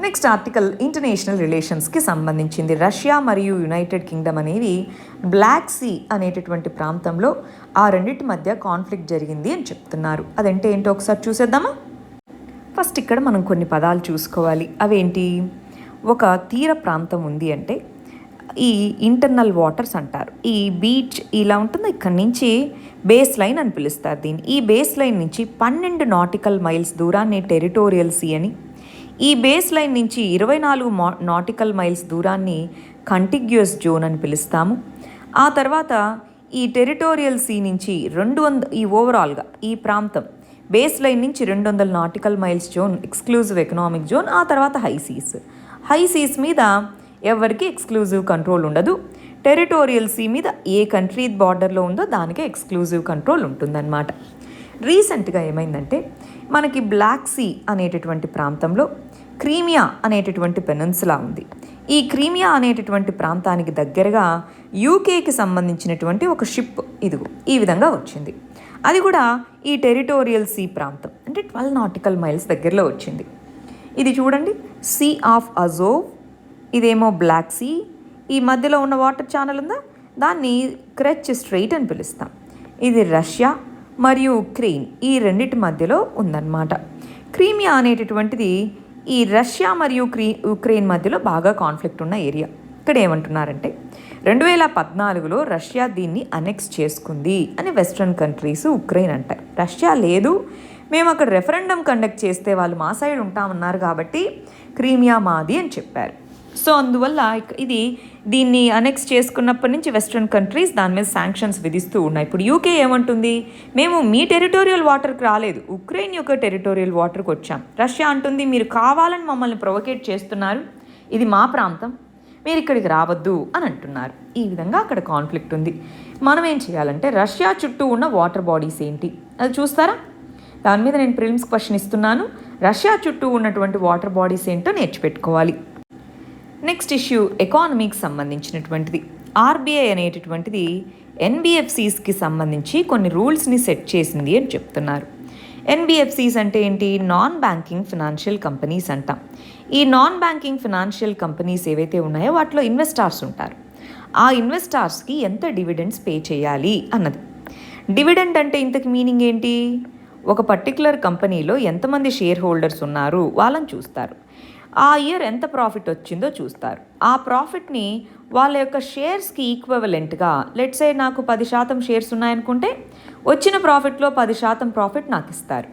నెక్స్ట్ ఆర్టికల్ ఇంటర్నేషనల్ రిలేషన్స్కి సంబంధించింది. రష్యా మరియు యునైటెడ్ కింగ్డమ్ అనేవి బ్లాక్ సీ అనేటటువంటి ప్రాంతంలో ఆ రెండింటి మధ్య కాన్ఫ్లిక్ట్ జరిగింది అని చెప్తున్నారు. అదంటే ఏంటో ఒకసారి చూసేద్దామా. ఫస్ట్ ఇక్కడ మనం కొన్ని పదాలు చూసుకోవాలి. అవేంటి, ఒక తీర ప్రాంతం ఉంది అంటే ఈ ఇంటర్నల్ వాటర్స్ అంటారు. ఈ బీచ్ ఇలా ఉంటుంది, ఇక్కడి నుంచి బేస్ లైన్ అని పిలుస్తారు దీన్ని. ఈ బేస్ లైన్ నుంచి 12 నాటికల్ మైల్స్ దూరాన్ని టెరిటోరియల్ సీ అని, ఈ బేస్ లైన్ నుంచి 24 నాటికల్ మైల్స్ దూరాన్ని కంటిగ్యూస్ జోన్ అని పిలుస్తాము. ఆ తర్వాత ఈ టెరిటోరియల్ సీ నుంచి 200 ఈ ఓవరాల్గా ఈ ప్రాంతం బేస్ లైన్ నుంచి 200 nautical miles zone exclusive economic zone. ఆ తర్వాత హై సీస్ మీద ఎవరికి ఎక్స్క్లూజివ్ కంట్రోల్ ఉండదు. టెరిటోరియల్ సీ మీద ఏ కంట్రీ బార్డర్లో ఉందో దానికే ఎక్స్క్లూజివ్ కంట్రోల్ ఉంటుందన్నమాట. రీసెంట్గా ఏమైందంటే మనకి బ్లాక్ సీ అనేటటువంటి ప్రాంతంలో క్రీమియా అనేటటువంటి పెనిన్సులా ఉంది. ఈ క్రీమియా అనేటటువంటి ప్రాంతానికి దగ్గరగా యూకేకి సంబంధించినటువంటి ఒక షిప్ ఇదిగో ఈ విధంగా వచ్చింది. అది కూడా ఈ టెరిటోరియల్ సీ ప్రాంతం అంటే 12 నాటికల్ మైల్స్ దగ్గరలో వచ్చింది. ఇది చూడండి, సీ ఆఫ్ అజోవ్, ఇదేమో బ్లాక్ సీ. ఈ మధ్యలో ఉన్న వాటర్ ఛానల్ ఉందా, దాన్ని క్రెచ్ స్ట్రెయిట్ అని పిలుస్తాం. ఇది రష్యా మరియు ఉక్రెయిన్ ఈ రెండింటి మధ్యలో ఉందన్నమాట. క్రీమియా అనేటటువంటిది ఈ రష్యా మరియు ఉక్రెయిన్ మధ్యలో బాగా కాన్ఫ్లిక్ట్ ఉన్న ఏరియా. ఇక్కడ ఏమంటున్నారంటే 2014లో రష్యా దీన్ని అనెక్స్ చేసుకుంది అని వెస్ట్రన్ కంట్రీస్ ఉక్రెయిన్ అంటారు. రష్యా లేదు, మేము అక్కడ రెఫరెండం కండక్ట్ చేస్తే వాళ్ళు మా సైడ్ ఉంటామన్నారు కాబట్టి క్రీమియా మాది అని చెప్పారు. సో అందువల్ల దీన్ని అనెక్స్ చేసుకున్నప్పటి నుంచి వెస్ట్రన్ కంట్రీస్ దాని మీద శాంక్షన్స్ విధిస్తూ ఉన్నాయి. ఇప్పుడు యూకే ఏమంటుంది, మేము మీ టెరిటోరియల్ వాటర్కి రాలేదు, ఉక్రెయిన్ యొక్క టెరిటోరియల్ వాటర్కి వచ్చాం. రష్యా అంటుంది మీరు కావాలని మమ్మల్ని ప్రొవోకేట్ చేస్తున్నారు, ఇది మా ప్రాంతం, మీరు ఇక్కడికి రావద్దు అని అంటున్నారు. ఈ విధంగా అక్కడ కాన్ఫ్లిక్ట్ ఉంది. మనం ఏం చేయాలంటే రష్యా చుట్టూ ఉన్న వాటర్ బాడీస్ ఏంటి అది చూస్తారా, దాని మీద నేను ప్రిలిమ్స్ క్వశ్చన్ ఇస్తున్నాను. రష్యా చుట్టూ ఉన్నటువంటి వాటర్ బాడీస్ ఏంటో నేర్చిపెట్టుకోవాలి. నెక్స్ట్ ఇష్యూ ఎకానమీకి సంబంధించినటువంటిది. ఆర్బీఐ అనేటటువంటిది ఎన్బిఎఫ్సిస్కి సంబంధించి కొన్ని రూల్స్ని సెట్ చేసింది అని చెప్తున్నారు. ఎన్బిఎఫ్సిస్ అంటే ఏంటి, నాన్ బ్యాంకింగ్ ఫినాన్షియల్ కంపెనీస్ అంటాం. ఈ నాన్ బ్యాంకింగ్ ఫినాన్షియల్ కంపెనీస్ ఏవైతే ఉన్నాయో వాటిలో ఇన్వెస్టార్స్ ఉంటారు. ఆ ఇన్వెస్టార్స్కి ఎంత డివిడెండ్స్ పే చేయాలి అన్నది. డివిడెండ్ అంటే ఇంతకు మీనింగ్ ఏంటి, ఒక పర్టికులర్ కంపెనీలో ఎంతమంది షేర్ హోల్డర్స్ ఉన్నారు వాళ్ళని చూస్తారు. ఆ ఇయర్ ఎంత ప్రాఫిట్ వచ్చిందో చూస్తారు. ఆ ప్రాఫిట్ని వాళ్ళ యొక్క షేర్స్కి ఈక్వవలెంట్గా, లెట్సే నాకు 10% షేర్స్ ఉన్నాయనుకుంటే వచ్చిన ప్రాఫిట్లో 10% ప్రాఫిట్ నాకు ఇస్తారు.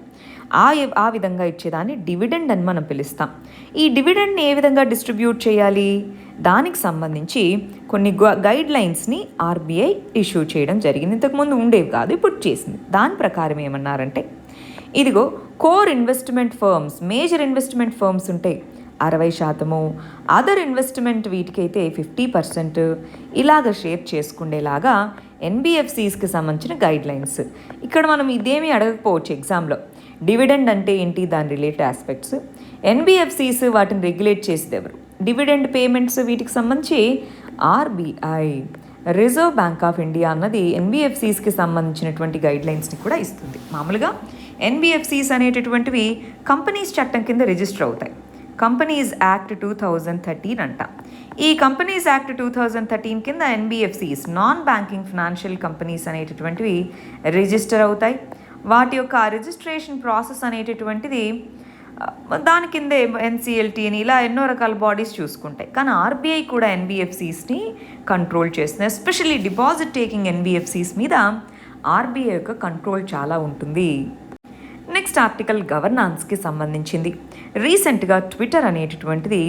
ఆ విధంగా ఇచ్చేదాన్ని డివిడెండ్ అని మనం పిలుస్తాం. ఈ డివిడెండ్ని ఏ విధంగా డిస్ట్రిబ్యూట్ చేయాలి దానికి సంబంధించి కొన్ని గైడ్ లైన్స్ని ఆర్బీఐ ఇష్యూ చేయడం జరిగింది. ఇంతకుముందు ఉండేవి కాదు, ఇప్పుడు చేసింది. దాని ప్రకారం ఏమన్నారంటే ఇదిగో core investment firms, major investment firms ఉంటాయి 60%, అదర్ ఇన్వెస్ట్మెంట్ వీటికైతే 50% ఇలాగ షేర్ చేసుకునేలాగా ఎన్బిఎఫ్సిస్కి సంబంధించిన గైడ్ లైన్స్. ఇక్కడ మనం ఇదేమీ అడగకపోవచ్చు ఎగ్జామ్లో, డివిడెండ్ అంటే ఏంటి దాని రిలేటెడ్ ఆస్పెక్ట్స్. ఎన్బిఎఫ్సిస్ వాటిని రెగ్యులేట్ చేసేది ఎవరు, డివిడెండ్ పేమెంట్స్ వీటికి సంబంధించి RBI, reserve bank of India అన్నది ఎన్బిఎఫ్సిస్కి సంబంధించినటువంటి గైడ్ లైన్స్ని కూడా ఇస్తుంది. మామూలుగా ఎన్బిఎఫ్సిస్ అనేటటువంటివి కంపెనీస్ చట్టం కింద రిజిస్టర్ అవుతాయి. కంపెనీస్ యాక్ట్ 2013 అంట. ఈ కంపెనీస్ యాక్ట్ 2013 కింద NBFCs, non banking financial companies అనేటటువంటివి రిజిస్టర్ అవుతాయి. వాటి యొక్క రిజిస్ట్రేషన్ ప్రాసెస్ అనేటటువంటిది దాని కింద ఎన్సిఎల్టీ అని ఇలా ఎన్నో రకాల బాడీస్ చూసుకుంటాయి. కానీ ఆర్బీఐ కూడా ఎన్బిఎఫ్సిస్ని కంట్రోల్ చేస్తుంది. ఎస్పెషల్లీ డిపాజిట్ టేకింగ్ ఎన్బిఎఫ్సిస్ మీద ఆర్బీఐ యొక్క కంట్రోల్ చాలా ఉంటుంది. నెక్స్ట్ ఆర్టికల్ గవర్నాన్స్కి సంబంధించింది. రీసెంట్గా ట్విట్టర్ అనేటటువంటిది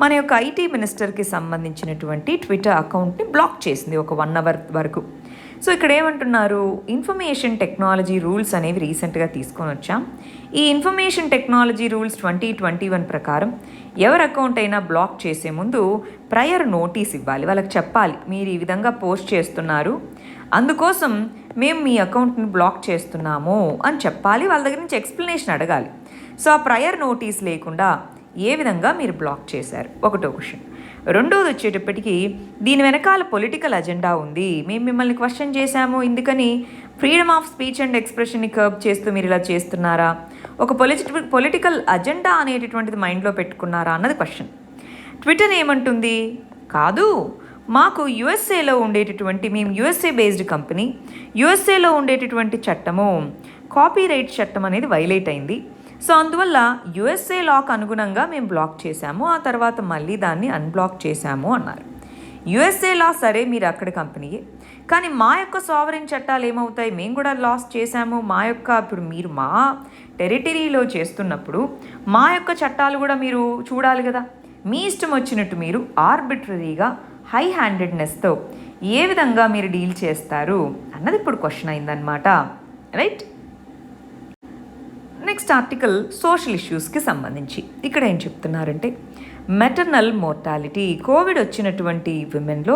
మన యొక్క ఐటీ మినిస్టర్కి సంబంధించినటువంటి ట్విట్టర్ అకౌంట్ని బ్లాక్ చేసింది ఒక 1 అవర్ వరకు. సో ఇక్కడ ఏమంటున్నారు, ఇన్ఫర్మేషన్ టెక్నాలజీ రూల్స్ అనేవి రీసెంట్గా తీసుకొని వచ్చాం. ఈ ఇన్ఫర్మేషన్ టెక్నాలజీ రూల్స్ 2021 ప్రకారం ఎవరి అకౌంట్ అయినా బ్లాక్ చేసే ముందు ప్రయర్ నోటీస్ ఇవ్వాలి. వాళ్ళకి చెప్పాలి, మీరు ఈ విధంగా పోస్ట్ చేస్తున్నారు, అందుకోసం మేము మీ అకౌంట్ని బ్లాక్ చేస్తున్నాము అని చెప్పాలి. వాళ్ళ దగ్గర నుంచి ఎక్స్ప్లెనేషన్ అడగాలి. సో ఆ ప్రయర్ నోటీస్ లేకుండా ఏ విధంగా మీరు బ్లాక్ చేశారు, ఒకటో క్వశ్చన్. రెండోది వచ్చేటప్పటికి దీని వెనకాల పొలిటికల్ అజెండా ఉంది, మేము మిమ్మల్ని క్వశ్చన్ చేశాము, ఇందుకని ఫ్రీడమ్ ఆఫ్ స్పీచ్ అండ్ ఎక్స్ప్రెషన్ని కర్బ్ చేస్తూ మీరు ఇలా చేస్తున్నారా, ఒక పొలిటికల్ అజెండా అనేటటువంటిది మైండ్లో పెట్టుకున్నారా అన్నది క్వశ్చన్. ట్విట్టర్ ఏమంటుంది, కాదు, మాకు యుఎస్ఏలో ఉండేటటువంటి, మేము యుఎస్ఏ బేస్డ్ కంపెనీ, యుఎస్ఏలో ఉండేటటువంటి చట్టము కాపీరైట్ చట్టం అనేది వైలేట్ అయింది. సో అందువల్ల యుఎస్ఏ లాకు అనుగుణంగా మేము బ్లాక్ చేశాము, ఆ తర్వాత మళ్ళీ దాన్ని అన్బ్లాక్ చేశాము అన్నారు. యుఎస్ఏ లా సరే, మీరు అక్కడ కంపెనీయే, కానీ మా యొక్క సావరెన్ చట్టాలు ఏమవుతాయి, మేము కూడా లాస్ చేశాము, మా యొక్క ఇప్పుడు మీరు మా టెరిటరీలో చేస్తున్నప్పుడు మా యొక్క చట్టాలు కూడా మీరు చూడాలి కదా. మీ ఇష్టం వచ్చినట్టు మీరు ఆర్బిట్రరీగా హై హ్యాండెడ్నెస్తో ఏ విధంగా మీరు డీల్ చేస్తారు అన్నది ఇప్పుడు క్వశ్చన్ అయిందనమాట, రైట్. నెక్స్ట్ ఆర్టికల్ సోషల్ ఇష్యూస్కి సంబంధించి. ఇక్కడ ఏం చెప్తున్నారంటే మెటర్నల్ మోర్టాలిటీ, కోవిడ్ వచ్చినటువంటి విమెన్లో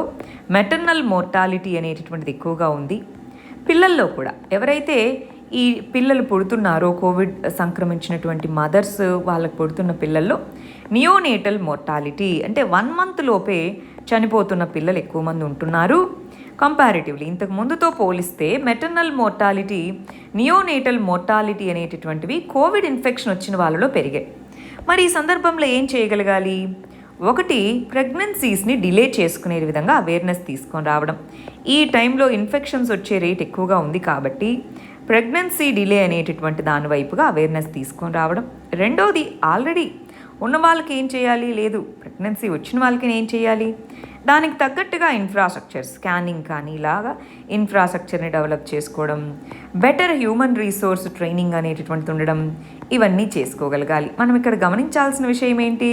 మెటర్నల్ మోర్టాలిటీ అనేటటువంటిది ఎక్కువగా ఉంది. పిల్లల్లో కూడా ఎవరైతే ఈ పిల్లలు పుడుతున్నారో, కోవిడ్ సంక్రమించినటువంటి మదర్స్ వాళ్ళకు పుడుతున్న పిల్లల్లో నియోనేటల్ మోర్టాలిటీ అంటే 1 month లోపే చనిపోతున్న పిల్లలు ఎక్కువ మంది ఉంటున్నారు. కంపారిటివ్లీ ఇంతకు ముందుతో పోలిస్తే మెటర్నల్ మోర్టాలిటీ, నియోనేటల్ మోర్టాలిటీ అనేటటువంటివి కోవిడ్ ఇన్ఫెక్షన్ వచ్చిన వాళ్ళలో పెరిగాయి. మరి ఈ సందర్భంలో ఏం చేయగలగాలి, ఒకటి ప్రెగ్నెన్సీస్ని డిలే చేసుకునే విధంగా అవేర్నెస్ తీసుకొని రావడం. ఈ టైంలో ఇన్ఫెక్షన్స్ వచ్చే రేట్ ఎక్కువగా ఉంది కాబట్టి ప్రెగ్నెన్సీ డిలే అనేటటువంటి దాని వైపుగా అవేర్నెస్ తీసుకొని రావడం. రెండోది, ఆల్రెడీ ఉన్న వాళ్ళకి ఏం చేయాలి, లేదు ప్రెగ్నెన్సీ వచ్చిన వాళ్ళకి ఏం చేయాలి, దానికి తగ్గట్టుగా ఇన్ఫ్రాస్ట్రక్చర్, స్కానింగ్ కానీ ఇలాగా ఇన్ఫ్రాస్ట్రక్చర్ని డెవలప్ చేసుకోవడం, బెటర్ హ్యూమన్ రీసోర్స్ ట్రైనింగ్ అనేటటువంటిది ఉండడం, ఇవన్నీ చేసుకోగలగాలి. మనం ఇక్కడ గమనించాల్సిన విషయం ఏంటి,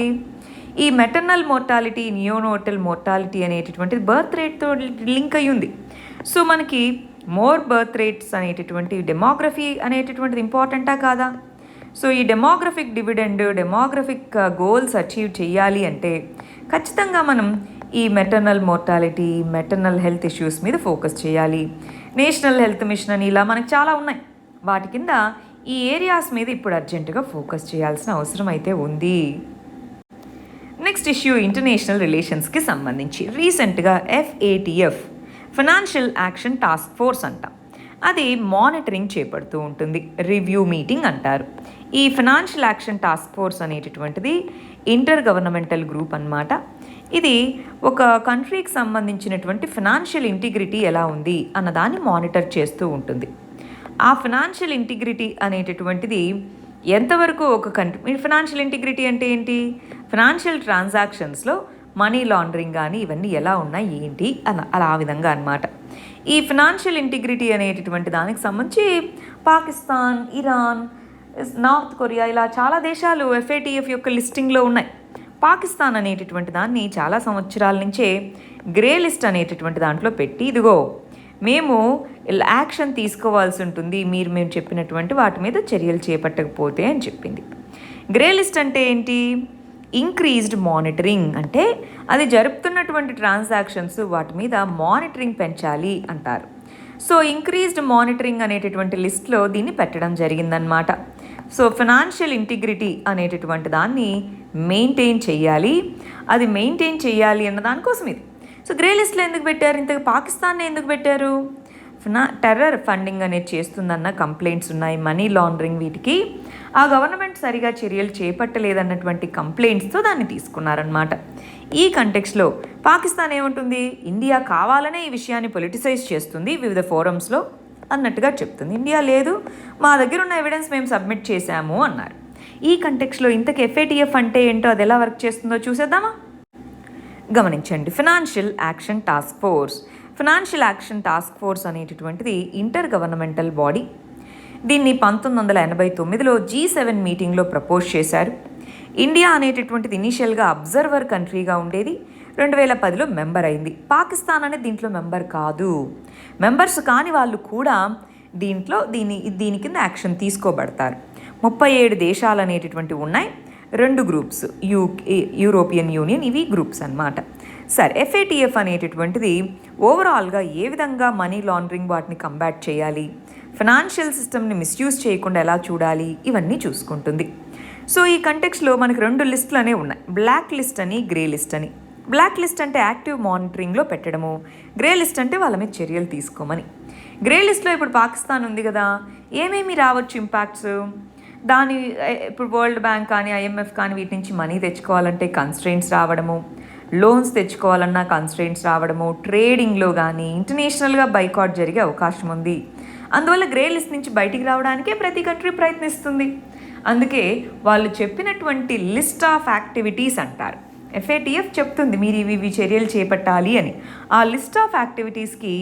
ఈ మెటర్నల్ మోర్టాలిటీ, నియోనోటల్ మోర్టాలిటీ అనేటటువంటిది బర్త్ రేట్తో లింక్ అయ్యి ఉంది. సో మనకి మోర్ బర్త్ రేట్స్ అనేటటువంటి డెమోగ్రఫీ అనేటటువంటిది ఇంపార్టెంటా కాదా. సో ఈ demographic dividend, demographic goals achieve చేయాలి అంటే ఖచ్చితంగా మనం ఈ maternal mortality, maternal health issues మీద ఫోకస్ చేయాలి. నేషనల్ హెల్త్ మిషన్ అని ఇలా మనకు చాలా ఉన్నాయి. వాటి కింద ఈ ఏరియాస్ మీద ఇప్పుడు అర్జెంటుగా ఫోకస్ చేయాల్సిన అవసరం అయితే ఉంది. నెక్స్ట్ ఇష్యూ ఇంటర్నేషనల్ రిలేషన్స్కి సంబంధించి. రీసెంట్గా FATF financial action task force అంట, అది మానిటరింగ్ చేపడుతూ ఉంటుంది, రివ్యూ మీటింగ్ అంటారు. ఈ ఫైనాన్షియల్ యాక్షన్ టాస్క్ ఫోర్స్ అనేటటువంటిది ఇంటర్ గవర్నమెంటల్ గ్రూప్ అన్నమాట. ఇది ఒక కంట్రీకి సంబంధించినటువంటి ఫైనాన్షియల్ ఇంటిగ్రిటీ ఎలా ఉంది అన్నదాన్ని మానిటర్ చేస్తూ ఉంటుంది. ఆ ఫైనాన్షియల్ ఇంటిగ్రిటీ అనేటటువంటిది ఎంతవరకు ఒక కంట్రీ, ఫైనాన్షియల్ ఇంటిగ్రిటీ అంటే ఏంటి, ఫైనాన్షియల్ ట్రాన్సాక్షన్స్లో మనీ లాండరింగ్ కానీ ఇవన్నీ ఎలా ఉన్నాయి ఏంటి అలా ఆ విధంగా అన్నమాట. ఈ ఫైనాన్షియల్ ఇంటిగ్రిటీ అనేటటువంటి దానికి సంబంధించి పాకిస్తాన్, ఇరాన్, నార్త్ కొరియా ఇలా చాలా దేశాలు FATF యొక్క లిస్టింగ్లో ఉన్నాయి. పాకిస్తాన్ అనేటటువంటి దాన్ని చాలా సంవత్సరాల నుంచే గ్రే లిస్ట్ అనేటటువంటి దాంట్లో పెట్టి, ఇదిగో మేము యాక్షన్ తీసుకోవాల్సి ఉంటుంది, మేము చెప్పినటువంటి వాటి మీద చర్యలు చేపట్టకపోతే అని చెప్పింది. గ్రే లిస్ట్ అంటే ఏంటి, ఇంక్రీజ్డ్ మానిటరింగ్ అంటే అది జరుపుతున్నటువంటి ట్రాన్సాక్షన్స్ వాటి మీద మానిటరింగ్ పెంచాలి అంటారు. సో ఇంక్రీజ్డ్ మానిటరింగ్ అనేటటువంటి లిస్ట్లో దీన్ని పెట్టడం జరిగిందనమాట. సో ఫైనాన్షియల్ ఇంటిగ్రిటీ అనేటటువంటి దాన్ని మెయింటైన్ చేయాలి, అది మెయింటైన్ చేయాలి అన్న దానికోసం ఇది. సో గ్రే లిస్ట్లో ఎందుకు పెట్టారు, ఇంతకు పాకిస్తాన్ని ఎందుకు పెట్టారు, టెర్రర్ ఫండింగ్ అనేది చేస్తుందన్న కంప్లైంట్స్ ఉన్నాయి, మనీ లాండరింగ్, వీటికి ఆ గవర్నమెంట్ సరిగా చర్యలు చేపట్టలేదన్నటువంటి కంప్లైంట్స్తో దాన్ని తీసుకున్నారనమాట. ఈ కంటెక్స్లో పాకిస్తాన్ ఏముంటుంది, ఇండియా కావాలనే ఈ విషయాన్ని పొలిటిసైజ్ చేస్తుంది వివిధ ఫోరమ్స్లో అన్నట్టుగా చెప్తుంది. ఇండియా లేదు, మా దగ్గర ఉన్న ఎవిడెన్స్ మేము సబ్మిట్ చేశాము అన్నారు. ఈ కంటెక్స్లో ఇంతకు FATF అంటే ఏంటో అది ఎలా వర్క్ చేస్తుందో చూసేద్దామా. గమనించండి, financial action task force financial action task force అనేటటువంటిది ఇంటర్ గవర్నమెంటల్ బాడీ. దీన్ని 1989లో G7 మీటింగ్లో ప్రపోజ్ చేశారు. ఇండియా అనేటటువంటిది ఇనీషియల్గా అబ్జర్వర్ కంట్రీగా ఉండేది. 2010లో మెంబర్ అయింది. పాకిస్తాన్ అనేది దీంట్లో మెంబర్ కాదు. మెంబర్స్ కాని వాళ్ళు కూడా దీని కింద యాక్షన్ తీసుకోబడతారు. 37 దేశాలు అనేటటువంటి ఉన్నాయి. 2 గ్రూప్స్, యూరోపియన్ యూనియన్, ఇవి గ్రూప్స్ అన్నమాట. సరే, FATF అనేటటువంటిది ఓవరాల్గా ఏ విధంగా మనీ లాండరింగ్ వాటిని కంబాట్ చేయాలి, ఫినాన్షియల్ సిస్టమ్ని మిస్యూజ్ చేయకుండా ఎలా చూడాలి, ఇవన్నీ చూసుకుంటుంది. సో ఈ కంటెక్స్లో మనకు 2 లిస్టులు అనేవి ఉన్నాయి, బ్లాక్ లిస్ట్ అని, గ్రే లిస్ట్ అని. బ్లాక్ లిస్ట్ అంటే యాక్టివ్ మానిటరింగ్లో పెట్టడము, గ్రే లిస్ట్ అంటే వాళ్ళ మీద చర్యలు తీసుకోమని. గ్రే లిస్ట్లో ఇప్పుడు పాకిస్తాన్ ఉంది కదా, ఏమేమి రావచ్చు ఇంపాక్ట్స్ ఇప్పుడు వరల్డ్ బ్యాంక్ కానీ IMF కానీ వీటి నుంచి మనీ తెచ్చుకోవాలంటే కన్స్ట్రెయింట్స్ రావడము, లోన్స్ తెచ్చుకోవాలన్నా కన్స్ట్రెయింట్స్ రావడము, ట్రేడింగ్లో కానీ ఇంటర్నేషనల్గా బైకాట్ జరిగే అవకాశం ఉంది. అందువల్ల గ్రే లిస్ట్ నుంచి బయటికి రావడానికే ప్రతి కంట్రీ ప్రయత్నిస్తుంది. అందుకే వాళ్ళు చెప్పినటువంటి లిస్ట్ ఆఫ్ యాక్టివిటీస్ అంటారు. FATF చెప్తుంది మీరు ఇవి చర్యలు చేపట్టాలి అని. ఆ లిస్ట్ ఆఫ్ యాక్టివిటీస్కి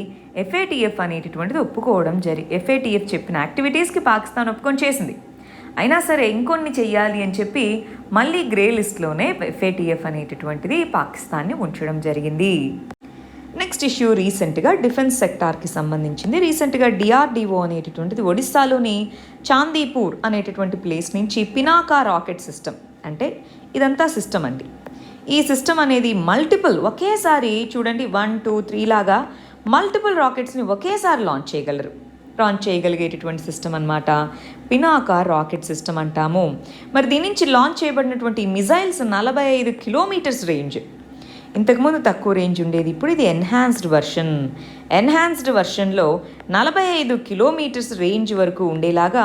FATF అనేటటువంటిది ఒప్పుకోవడం FATF చెప్పిన యాక్టివిటీస్కి పాకిస్తాన్ ఒప్పుకొని చేసింది. అయినా సరే ఇంకొన్ని చెయ్యాలి అని చెప్పి మళ్ళీ గ్రే లిస్ట్లోనే FATF అనేటటువంటిది పాకిస్తాన్ని ఉంచడం జరిగింది. నెక్స్ట్ ఇష్యూ రీసెంట్గా డిఫెన్స్ సెక్టార్కి సంబంధించింది. రీసెంట్గా DRDO అనేటటువంటిది ఒడిస్సాలోని చాందీపూర్ అనేటటువంటి ప్లేస్ నుంచి పినాకా రాకెట్ సిస్టమ్, అంటే ఇదంతా సిస్టమ్ అండి. ఈ సిస్టమ్ అనేది ఒకేసారి చూడండి 1, 2, 3 లాగా మల్టిపుల్ రాకెట్స్ని ఒకేసారి లాంచ్ చేయగలిగేటటువంటి సిస్టమ్ అన్నమాట. పినాకా రాకెట్ సిస్టమ్ అంటాము. మరి దీని నుంచి లాంచ్ చేయబడినటువంటి మిజైల్స్ 45 కిలోమీటర్స్ రేంజ్. ఇంతకుముందు తక్కువ రేంజ్ ఉండేది, ఇప్పుడు ఇది ఎన్హాన్స్డ్ వర్షన్లో 45 కిలోమీటర్స్ రేంజ్ వరకు ఉండేలాగా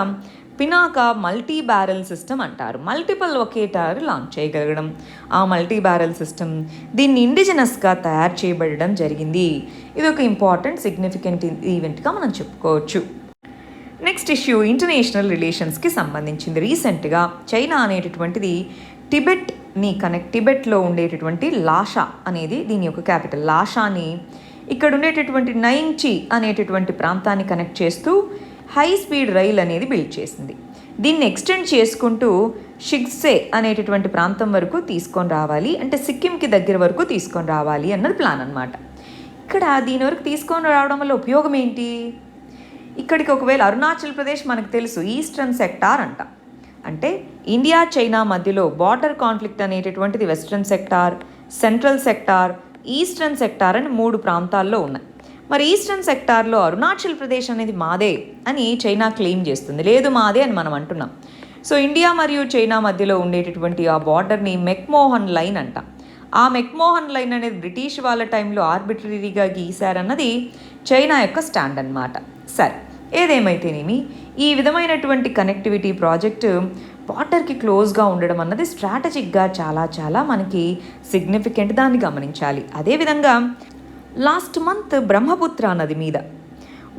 పినాకా మల్టీ బ్యారెల్ సిస్టమ్ అంటారు. మల్టిపుల్ ఒకేసారి లాంచ్ చేయగలగడం. ఆ మల్టీ బ్యారెల్ సిస్టమ్ దీన్ని ఇండిజినస్గా తయారు చేయబడడం జరిగింది. ఇది ఒక ఇంపార్టెంట్ సిగ్నిఫికెంట్ ఈవెంట్గా మనం చెప్పుకోవచ్చు. నెక్స్ట్ ఇష్యూ ఇంటర్నేషనల్ రిలేషన్స్కి సంబంధించింది. రీసెంట్గా చైనా అనేటటువంటిది టిబెట్లో ఉండేటటువంటి లాషా అనేది దీని యొక్క క్యాపిటల్. లాషాని ఇక్కడ ఉండేటటువంటి నైంచి అనేటటువంటి ప్రాంతాన్ని కనెక్ట్ చేస్తూ హై స్పీడ్ రైల్ అనేది బిల్డ్ చేసింది. దీన్ని ఎక్స్టెండ్ చేసుకుంటూ షిగ్సే అనేటటువంటి ప్రాంతం వరకు తీసుకొని రావాలి, అంటే సిక్కింకి దగ్గర వరకు తీసుకొని రావాలి అన్నది ప్లాన్ అన్నమాట. ఇక్కడ దీని వరకు తీసుకొని రావడం వల్ల ఉపయోగం ఏంటి? ఇక్కడికి ఒకవేళ అరుణాచల్ ప్రదేశ్ మనకు తెలుసు ఈస్టర్న్ సెక్టార్ అంట, అంటే ఇండియా చైనా మధ్యలో బార్డర్ కాన్ఫ్లిక్ట్ అనేటటువంటిది western sector, central sector, eastern sector అని 3 ప్రాంతాల్లో ఉన్నాయి. మరి ఈస్టర్న్ సెక్టార్లో అరుణాచల్ ప్రదేశ్ అనేది మాదే అని చైనా క్లెయిమ్ చేస్తుంది, లేదు మాదే అని మనం అంటున్నాం. సో ఇండియా మరియు చైనా మధ్యలో ఉండేటటువంటి ఆ బార్డర్ని మెక్మోహన్ లైన్ అంట. ఆ మెక్మోహన్ లైన్ అనేది బ్రిటిష్ వాళ్ళ టైంలో ఆర్బిటరీగా గీశారన్నది చైనా యొక్క స్టాండ్ అన్నమాట. సరే, ఏదేమైతేనేమి ఈ విధమైనటువంటి కనెక్టివిటీ ప్రాజెక్టు బార్డర్కి క్లోజ్గా ఉండడం అన్నది స్ట్రాటజిక్గా చాలా మనకి సిగ్నిఫికెంట్, దాన్ని గమనించాలి. అదేవిధంగా లాస్ట్ మంత్ బ్రహ్మపుత్ర నది మీద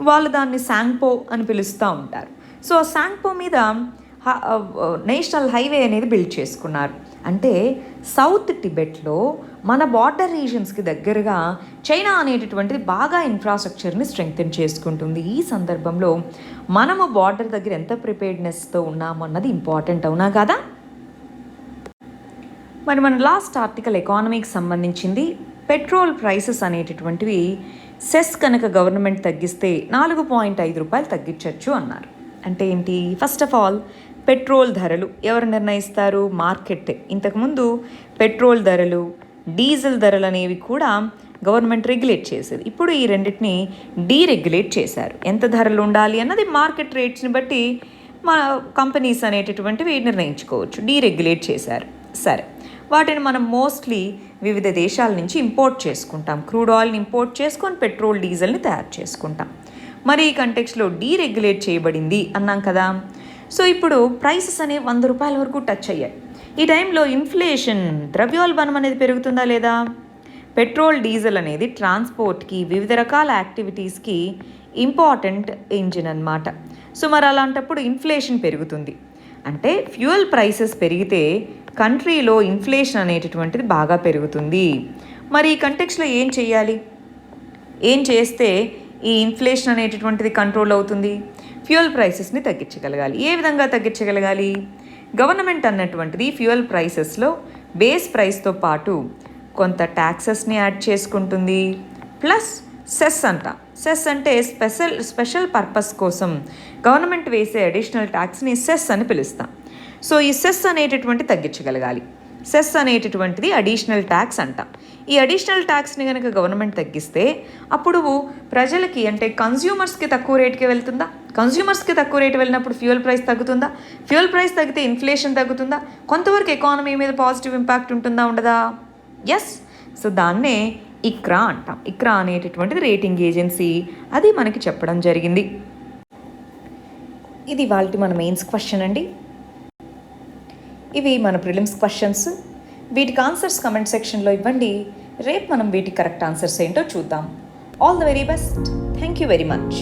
వాళ్ళు దాన్ని శాంగ్పో అని పిలుస్తూ ఉంటారు. సో శాంగ్పో మీద నేషనల్ హైవే అనేది బిల్డ్ చేసుకున్నారు. అంటే సౌత్ టిబెట్లో మన బార్డర్ రీజన్స్కి దగ్గరగా చైనా అనేటటువంటిది బాగా ఇన్ఫ్రాస్ట్రక్చర్ని స్ట్రెంగ్తెన్ చేసుకుంటుంది. ఈ సందర్భంలో మనము బార్డర్ దగ్గర ఎంత ప్రిపేర్డ్నెస్తో ఉన్నాము అన్నది ఇంపార్టెంట్, అవునా కదా? మరి మన లాస్ట్ ఆర్టికల్ ఎకానమీకి సంబంధించింది. పెట్రోల్ ప్రైసెస్ అనేటటువంటివి సెస్ కనుక గవర్నమెంట్ తగ్గిస్తే 4.5 రూపాయలు తగ్గించవచ్చు అన్నారు. అంటే ఏంటి? ఫస్ట్ ఆఫ్ ఆల్ పెట్రోల్ ధరలు ఎవరు నిర్ణయిస్తారు? మార్కెట్. ఇంతకుముందు పెట్రోల్ ధరలు, డీజిల్ ధరలు అనేవి కూడా గవర్నమెంట్ రెగ్యులేట్ చేసేది. ఇప్పుడు ఈ రెండింటిని డీరెగ్యులేట్ చేశారు. ఎంత ధరలు ఉండాలి అన్నది మార్కెట్ రేట్స్ని బట్టి మన కంపెనీస్ అనేటటువంటివి నిర్ణయించుకోవచ్చు. డీరెగ్యులేట్ చేశారు. సరే, వాటిని మనం మోస్ట్లీ వివిధ దేశాల నుంచి ఇంపోర్ట్ చేసుకుంటాం. క్రూడ్ ఆయిల్ని ఇంపోర్ట్ చేసుకొని పెట్రోల్, డీజిల్ని తయారు చేసుకుంటాం. మరి ఈ కంటెక్స్లో డీరెగ్యులేట్ చేయబడింది అన్నాం కదా. సో ఇప్పుడు ప్రైసెస్ అనేవి 100 రూపాయల వరకు టచ్ అయ్యాయి. ఈ టైంలో ఇన్ఫ్లేషన్, ద్రవ్యోల్బణం అనేది పెరుగుతుందా లేదా? పెట్రోల్, డీజిల్ అనేది ట్రాన్స్పోర్ట్కి, వివిధ రకాల యాక్టివిటీస్కి ఇంపార్టెంట్ ఇంజిన్ అన్నమాట. సో మరి అలాంటప్పుడు ఇన్ఫ్లేషన్ పెరుగుతుంది. అంటే ఫ్యూయల్ ప్రైసెస్ పెరిగితే కంట్రీలో ఇన్ఫ్లేషన్ అనేటటువంటిది బాగా పెరుగుతుంది. మరి ఈ కంటెక్స్లో ఏం చేయాలి? ఏం చేస్తే ఈ ఇన్ఫ్లేషన్ అనేటటువంటిది కంట్రోల్ అవుతుంది? ఫ్యూయల్ ప్రైసెస్ని తగ్గించగలగాలి. ఏ విధంగా తగ్గించగలగాలి? గవర్నమెంట్ అన్నటువంటిది ఫ్యూయల్ ప్రైసెస్లో బేస్ ప్రైస్తో పాటు కొంత ట్యాక్సెస్ని యాడ్ చేసుకుంటుంది, ప్లస్ సెస్ అంట. సెస్ అంటే స్పెషల్ పర్పస్ కోసం గవర్నమెంట్ వేసే అడిషనల్ ట్యాక్స్ని సెస్ అని పిలుస్తాం. సో ఈ సెస్ అనేటటువంటి తగ్గించగలగాలి. సెస్ అనేటటువంటిది అడిషనల్ ట్యాక్స్ అంట. ఈ అడిషనల్ ట్యాక్స్ని కనుక గవర్నమెంట్ తగ్గిస్తే అప్పుడు ప్రజలకి అంటే కన్జ్యూమర్స్కి తక్కువ రేటుకి వెళ్తుందా? కన్జ్యూమర్స్కి తక్కువ రేటు వెళ్ళినప్పుడు ఫ్యూయల్ ప్రైస్ తగ్గుతుందా? ఫ్యూయల్ ప్రైస్ తగ్గితే ఇన్ఫ్లేషన్ తగ్గుతుందా? కొంతవరకు ఎకానమీ మీద పాజిటివ్ ఇంపాక్ట్ ఉంటుందా, ఉండదా? ఎస్. సో దాన్నే ఇక్రా అంటాం. ఇక్రా అనేటటువంటిది రేటింగ్ ఏజెన్సీ, అది మనకి చెప్పడం జరిగింది. ఇది వాళ్ళకి మన మెయిన్స్ క్వశ్చన్ అండి. ఇవి మన ప్రిలిమ్స్ క్వశ్చన్స్. వీటికి ఆన్సర్స్ కమెంట్ సెక్షన్లో ఇవ్వండి. రేపు మనం వీటికి కరెక్ట్ ఆన్సర్స్ ఏంటో చూద్దాం. All the very best. Thank you very much.